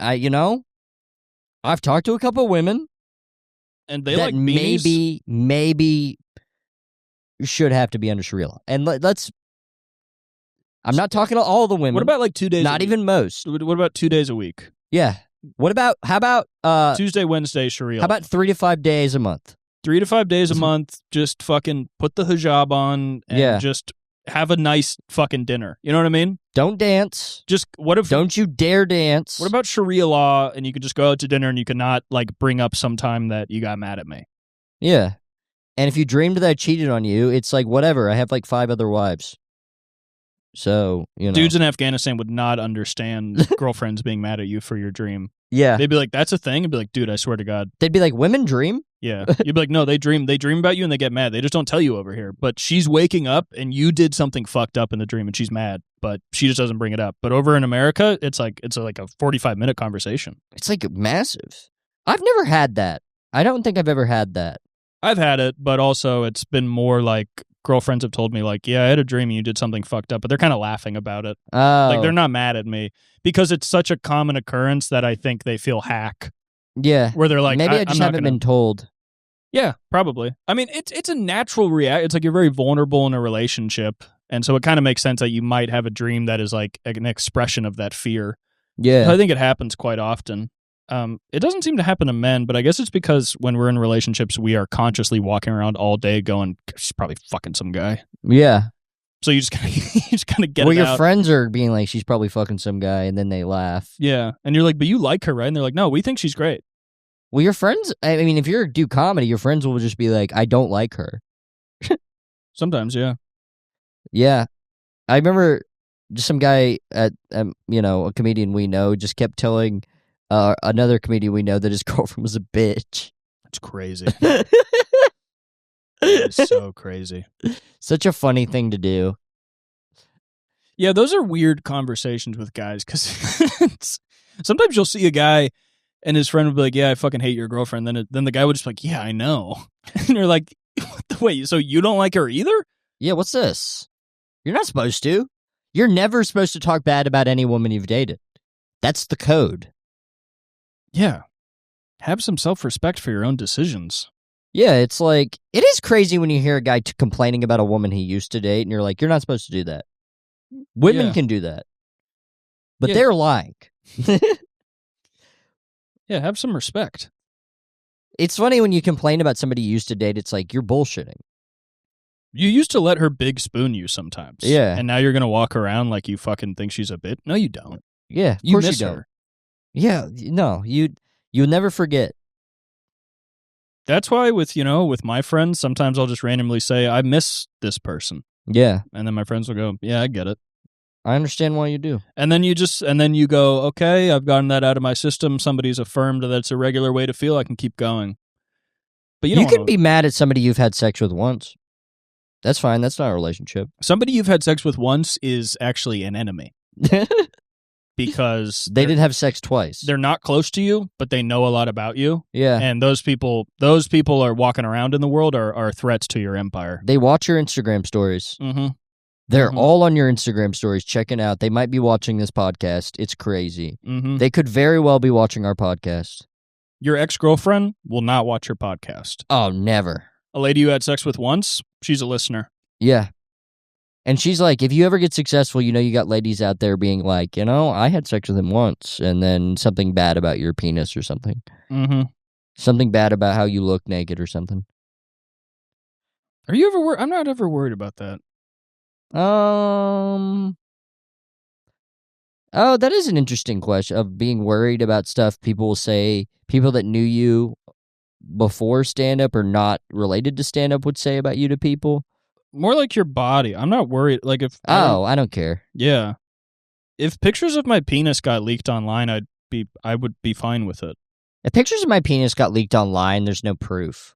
I've talked to a couple of women. And they like beanies. Maybe should have to be under Sharia law. And let's... I'm not talking to all the women. What about like 2 days Not even most. What about 2 days a week? Yeah. How about... Tuesday, Wednesday, Sharia. How about 3 to 5 days a month? 3 to 5 days a month, just fucking put the hijab on and just have a nice fucking dinner. You know what I mean? Don't dance. Just what if... Don't you dare dance. What about Sharia law and you could just go out to dinner and you could not like bring up sometime that you got mad at me? Yeah. And if you dreamed that I cheated on you, it's like, whatever. I have like 5 other wives. So, Dudes in Afghanistan would not understand girlfriends being mad at you for your dream. Yeah. They'd be like, that's a thing? I'd be like, dude, I swear to God. They'd be like, women dream? Yeah. You'd be like, no, they dream about you and they get mad. They just don't tell you over here. But she's waking up and you did something fucked up in the dream and she's mad, but she just doesn't bring it up. But over in America, it's like a 45-minute conversation. It's like massive. I've never had that. I don't think I've ever had that. I've had it, but also it's been more like girlfriends have told me like, yeah, I had a dream and you did something fucked up, but they're kind of laughing about it. Oh. Like they're not mad at me because it's such a common occurrence that I think they feel hack. Yeah. Where they're like, maybe I just haven't been told. Yeah, probably. I mean, it's a natural reaction. It's like you're very vulnerable in a relationship. And so it kind of makes sense that you might have a dream that is like an expression of that fear. Yeah. I think it happens quite often. It doesn't seem to happen to men, but I guess it's because when we're in relationships, we are consciously walking around all day going, she's probably fucking some guy. Yeah. So you just kind of get it out. Well, your friends are being like, she's probably fucking some guy, and then they laugh. Yeah. And you're like, but you like her, right? And they're like, no, we think she's great. Well, your friends, I mean, if you do comedy, your friends will just be like, I don't like her. Sometimes, yeah. Yeah. I remember just some guy at, a comedian we know just kept telling another comedian we know that his girlfriend was a bitch. That's crazy. It's so crazy. Such a funny thing to do. Yeah, those are weird conversations with guys because sometimes you'll see a guy and his friend will be like, yeah, I fucking hate your girlfriend. Then the guy would just be like, yeah, I know. And you're like, wait, so you don't like her either? Yeah, what's this? You're not supposed to. You're never supposed to talk bad about any woman you've dated. That's the code. Yeah. Have some self-respect for your own decisions. Yeah, it's like, it is crazy when you hear a guy complaining about a woman he used to date, and you're like, you're not supposed to do that. Women can do that. But they're lying. Yeah, have some respect. It's funny when you complain about somebody you used to date, it's like, you're bullshitting. You used to let her big spoon you sometimes. Yeah. And now you're going to walk around like you fucking think she's a bitch? No, you don't. Yeah, of you course miss you don't. her. Yeah, no, you'll never forget. That's why with my friends, sometimes I'll just randomly say, I miss this person. Yeah. And then my friends will go, yeah, I get it. I understand why you do. And then you go, okay, I've gotten that out of my system. Somebody's affirmed that it's a regular way to feel. I can keep going. But you can be mad at somebody you've had sex with once. That's fine. That's not a relationship. Somebody you've had sex with once is actually an enemy. Because they did have sex twice. They're not close to you, but they know a lot about you. Yeah. And those people are walking around in the world are threats to your empire. They watch your Instagram stories. Mm-hmm. They're all on your Instagram stories, checking out. They might be watching this podcast. It's crazy. Mm-hmm. They could very well be watching our podcast. Your ex-girlfriend will not watch your podcast. Oh, never. A lady you had sex with once, she's a listener. Yeah. And she's like, if you ever get successful, you got ladies out there being like, I had sex with him once, and then something bad about your penis or something. Mm-hmm. Something bad about how you look naked or something. Are you ever worried? I'm not ever worried about that. Oh, that is an interesting question of being worried about stuff people will say, people that knew you before stand-up or not related to stand-up would say about you to people. More like your body. I'm not worried. Like if I don't care. Yeah, if pictures of my penis got leaked online, I would be fine with it. If pictures of my penis got leaked online, there's no proof.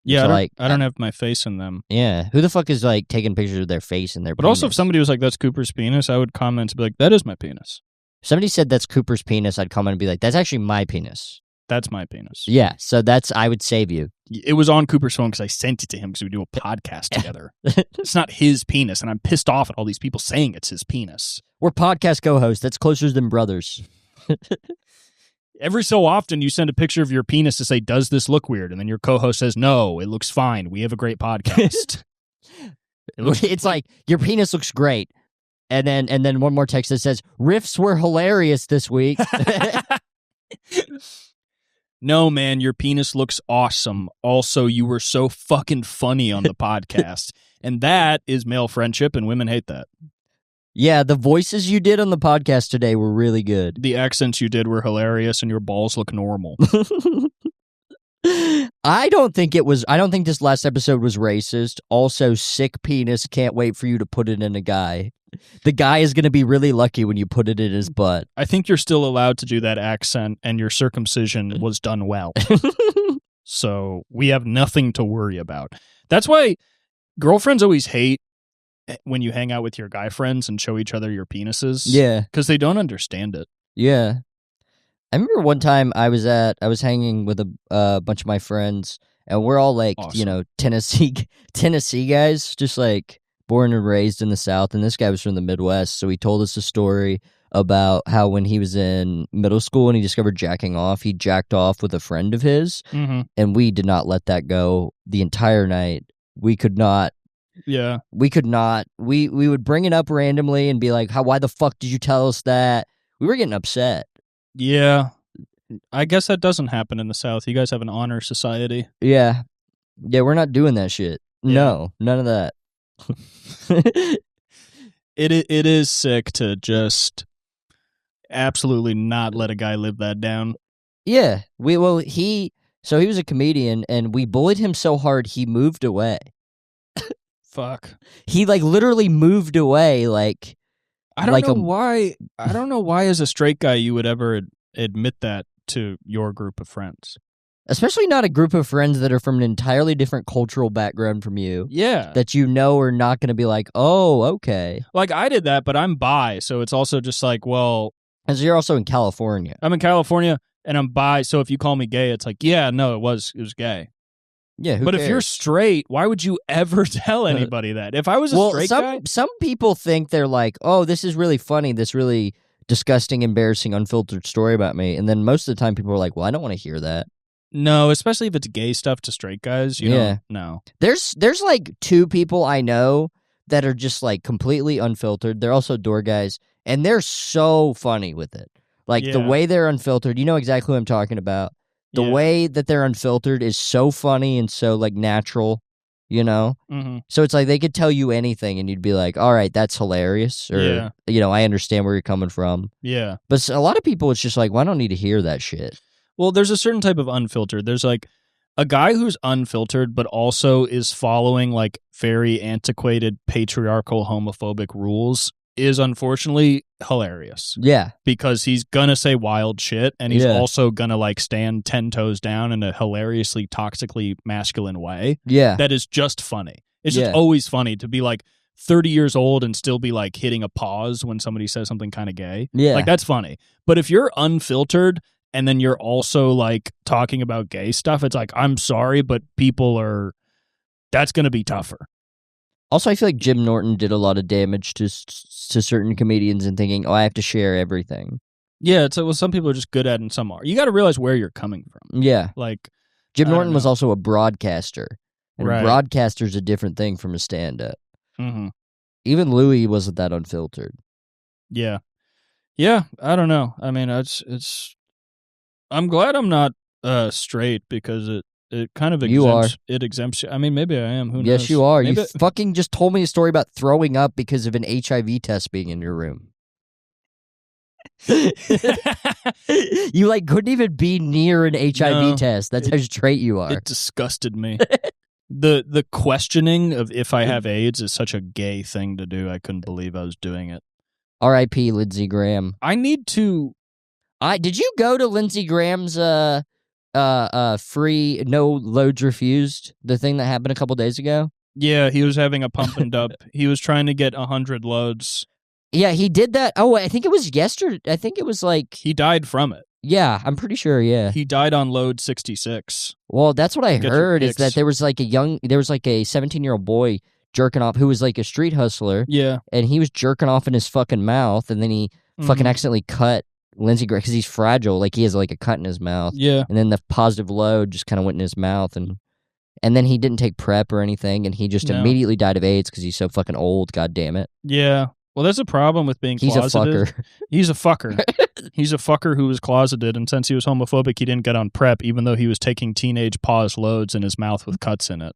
Yeah, I don't have my face in them. Yeah, who the fuck is like taking pictures of their face in their? But penis? also, if somebody was like, "That's Cooper's penis," I would comment to be like, "That is my penis." If somebody said that's Cooper's penis, I'd comment and be like, "That's actually my penis." That's my penis. Yeah, so I would save you. It was on Cooper's phone because I sent it to him because we do a podcast together. It's not his penis, and I'm pissed off at all these people saying it's his penis. We're podcast co-hosts. That's closer than brothers. Every so often, you send a picture of your penis to say, "Does this look weird?" And then your co-host says, "No, it looks fine. We have a great podcast." It's like, your penis looks great. And then one more text that says, "Riffs were hilarious this week." No, man, your penis looks awesome. Also, you were so fucking funny on the podcast. And that is male friendship, and women hate that. Yeah, the voices you did on the podcast today were really good. The accents you did were hilarious, and your balls look normal. I don't think this last episode was racist. Also, sick penis, can't wait for you to put it in a guy. The guy is going to be really lucky when you put it in his butt. I think you're still allowed to do that accent, and your circumcision was done well. So we have nothing to worry about. That's why girlfriends always hate when you hang out with your guy friends and show each other your penises. Yeah. Because they don't understand it. Yeah. I remember one time I was hanging with a bunch of my friends, and we're all like, awesome. Tennessee guys, just like born and raised in the South, and this guy was from the Midwest, so he told us a story about how when he was in middle school and he discovered jacking off, he jacked off with a friend of his, and we did not let that go the entire night. We could not. Yeah. We could not. We would bring it up randomly and be like, why the fuck did you tell us that? We were getting upset. Yeah. I guess that doesn't happen in the South. You guys have an honor society. Yeah. Yeah, we're not doing that shit. Yeah. No, none of that. It is sick to just absolutely not let a guy live that down. Yeah. He was a comedian, and we bullied him so hard he moved away. Fuck. He like literally moved away. Like, I don't know why. I don't know why, as a straight guy, you would ever admit that to your group of friends. Especially not a group of friends that are from an entirely different cultural background from you. Yeah. That are not going to be like, oh, okay. Like, I did that, but I'm bi, so it's also just like, well... Because you're also in California. I'm in California, and I'm bi, so if you call me gay, it's like, yeah, no, it was gay. Yeah, who But cares? if you're straight, why would you ever tell anybody that? If I was a straight guy... Some people think they're like, oh, this is really funny, this really disgusting, embarrassing, unfiltered story about me. And then most of the time people are like, well, I don't want to hear that. No, especially if it's gay stuff to straight guys. You know, no. There's like two people I know that are just like completely unfiltered. They're also door guys, and they're so funny with it. Like the way they're unfiltered, you know exactly what I'm talking about. The way that they're unfiltered is so funny and so like natural, you know? Mm-hmm. So it's like they could tell you anything and you'd be like, all right, that's hilarious. Or, I understand where you're coming from. Yeah. But a lot of people, it's just like, well, I don't need to hear that shit. Well, there's a certain type of unfiltered. There's like a guy who's unfiltered, but also is following like very antiquated patriarchal homophobic rules. is unfortunately hilarious. Yeah. Because he's gonna say wild shit, and he's Yeah. also gonna like stand 10 toes down in a hilariously toxically masculine way. Yeah. That is just funny. It's Yeah. just always funny to be like 30 years old and still be like hitting a pause when somebody says something kind of gay. Yeah. Like, that's funny. But if you're unfiltered and then you're also like talking about gay stuff, it's like, I'm sorry, but that's going to be tougher. Also, I feel like Jim Norton did a lot of damage to certain comedians and thinking, I have to share everything. Yeah, some people are just good at it and some are. You got to realize where you're coming from. Yeah. Like, Jim Norton was also a broadcaster. And Right. a broadcaster's a different thing from a stand-up. Mm-hmm. Even Louis wasn't that unfiltered. Yeah. Yeah, I don't know. I mean, I'm glad I'm not straight because it kind of exempts you. I mean, maybe I am. Who knows? Yes, you are. Maybe You fucking just told me a story about throwing up because of an HIV test being in your room. You like couldn't even be near an HIV test. That's how straight you are. It disgusted me. The questioning of if I have AIDS is such a gay thing to do. I couldn't believe I was doing it. R.I.P. Lindsey Graham. I need to. Did you go to Lindsey Graham's free no loads refused? The thing that happened a couple days ago. Yeah, he was having a pump and dump. He was trying to get 100 loads. Yeah, he did that. Oh, I think it was yesterday. I think it was like he died from it. Yeah, I'm pretty sure. Yeah, he died on load 66. Well, that's what I heard. Is that there was like a 17-year-old boy jerking off who was like a street hustler. Yeah, and he was jerking off in his fucking mouth, and then he fucking accidentally cut Lindsey Graham because he's fragile. Like he has like a cut in his mouth. Yeah, and then the positive load just kind of went in his mouth, and then he didn't take PrEP or anything, and he just immediately died of AIDS because he's so fucking old. God damn it. Yeah. Well, there's a problem with being closeted. He's a fucker. He's a fucker who was closeted, and since he was homophobic, he didn't get on PrEP, even though he was taking teenage Poz loads in his mouth with cuts in it.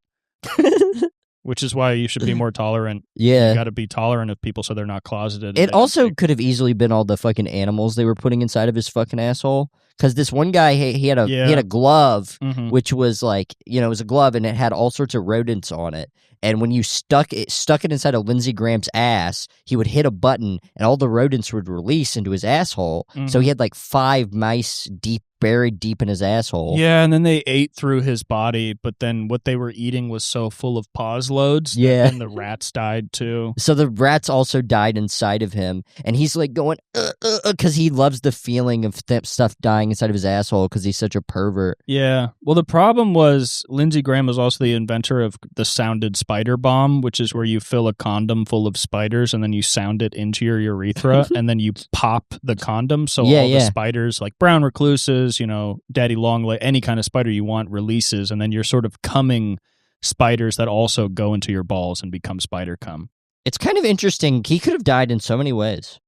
Which is why you should be more tolerant. Yeah. You got to be tolerant of people so they're not closeted. It also could have easily been all the fucking animals they were putting inside of his fucking asshole. Because this one guy, he had a glove, which was like, it was a glove, and it had all sorts of rodents on it. And when you stuck it inside of Lindsey Graham's ass, he would hit a button, and all the rodents would release into his asshole. So he had like 5 mice buried deep in his asshole. Yeah, and then they ate through his body, but then what they were eating was so full of Poz loads. Yeah, and the rats died too. So the rats also died inside of him, and he's like going because he loves the feeling of stuff dying inside of his asshole because he's such a pervert. Yeah. Well, the problem was Lindsey Graham was also the inventor of the sounded spider bomb, which is where you fill a condom full of spiders and then you sound it into your urethra and then you pop the condom. So all the spiders, like brown recluses, daddy longleg, any kind of spider you want releases, and then you're sort of coming spiders that also go into your balls and become spider cum. It's kind of interesting. He could have died in so many ways.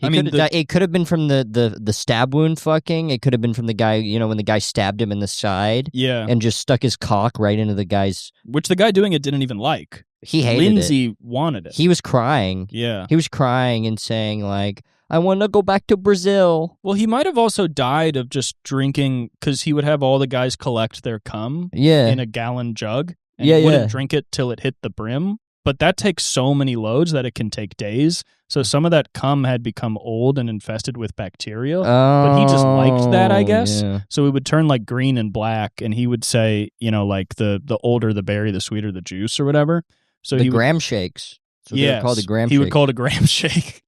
It could have been from the stab wound fucking. It could have been from the guy, when the guy stabbed him in the side. Yeah. And just stuck his cock right into the guy's... Which the guy doing it didn't even like. He hated Lindsey wanted it. He was crying. Yeah. He was crying and saying, like, I want to go back to Brazil. Well, he might have also died of just drinking, because he would have all the guys collect their cum in a gallon jug. And he wouldn't drink it till it hit the brim. But that takes so many loads that it can take days. So some of that cum had become old and infested with bacteria. But he just liked that, I guess. Yeah. So it would turn like green and black. And he would say, like the older the berry, the sweeter the juice or whatever. So the Graham shakes. So yeah, called the Graham he would call it a Graham shake.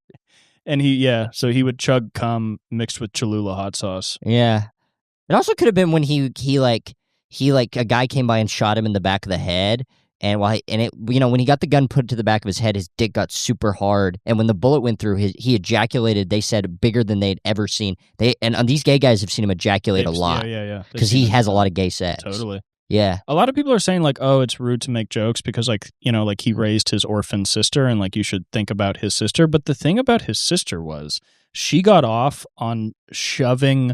And so he would chug cum mixed with Cholula hot sauce. Yeah. It also could have been when he a guy came by and shot him in the back of the head. And when he got the gun put to the back of his head, his dick got super hard. And when the bullet went through, he ejaculated, they said, bigger than they'd ever seen. And these gay guys have seen him ejaculate a lot. Yeah. Because he has a lot of gay sex. Totally. Yeah. A lot of people are saying, like, oh, it's rude to make jokes because, like, he raised his orphan sister and, like, you should think about his sister. But the thing about his sister was she got off on shoving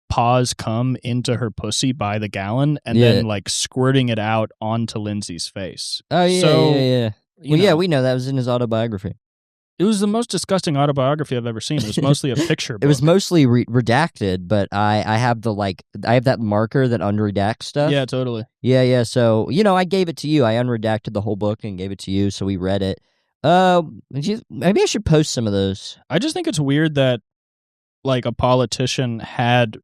Poz cum into her pussy by the gallon and then, like, squirting it out onto Lindsey's face. Oh, yeah, so, yeah. Well, we know that was in his autobiography. It was the most disgusting autobiography I've ever seen. It was mostly a picture book. It was mostly redacted, but I have I have that marker that unredacts stuff. Yeah, totally. Yeah. So, I gave it to you. I unredacted the whole book and gave it to you, so we read it. Maybe I should post some of those. I just think it's weird that like a politician had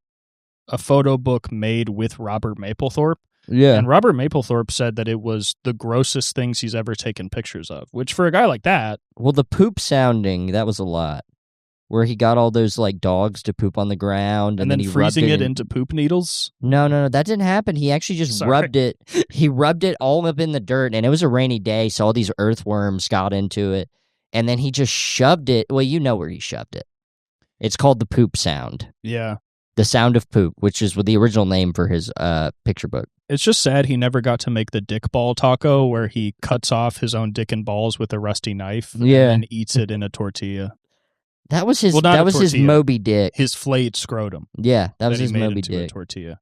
a photo book made with Robert Mapplethorpe. Yeah. And Robert Mapplethorpe said that it was the grossest things he's ever taken pictures of, which for a guy like that... Well, the poop sounding, that was a lot. Where he got all those like dogs to poop on the ground. And then he freezing rubbed it into poop needles? No, that didn't happen. He actually just rubbed it. He rubbed it all up in the dirt, and it was a rainy day, so all these earthworms got into it. And then he just shoved it. Well, you know where he shoved it. It's called the poop sound. Yeah. The Sound of Poop, which is the original name for his picture book. It's just sad he never got to make the dick ball taco where he cuts off his own dick and balls with a rusty knife and then eats it in a tortilla. That was his. That was his Moby Dick. His flayed scrotum. Yeah, that was his Moby Dick. A tortilla.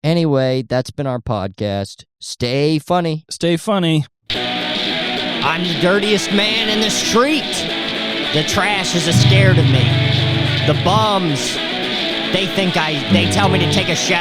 Anyway, that's been our podcast. Stay funny. Stay funny. I'm the dirtiest man in the street. The trash is scared of me. The bums, they tell me to take a shower.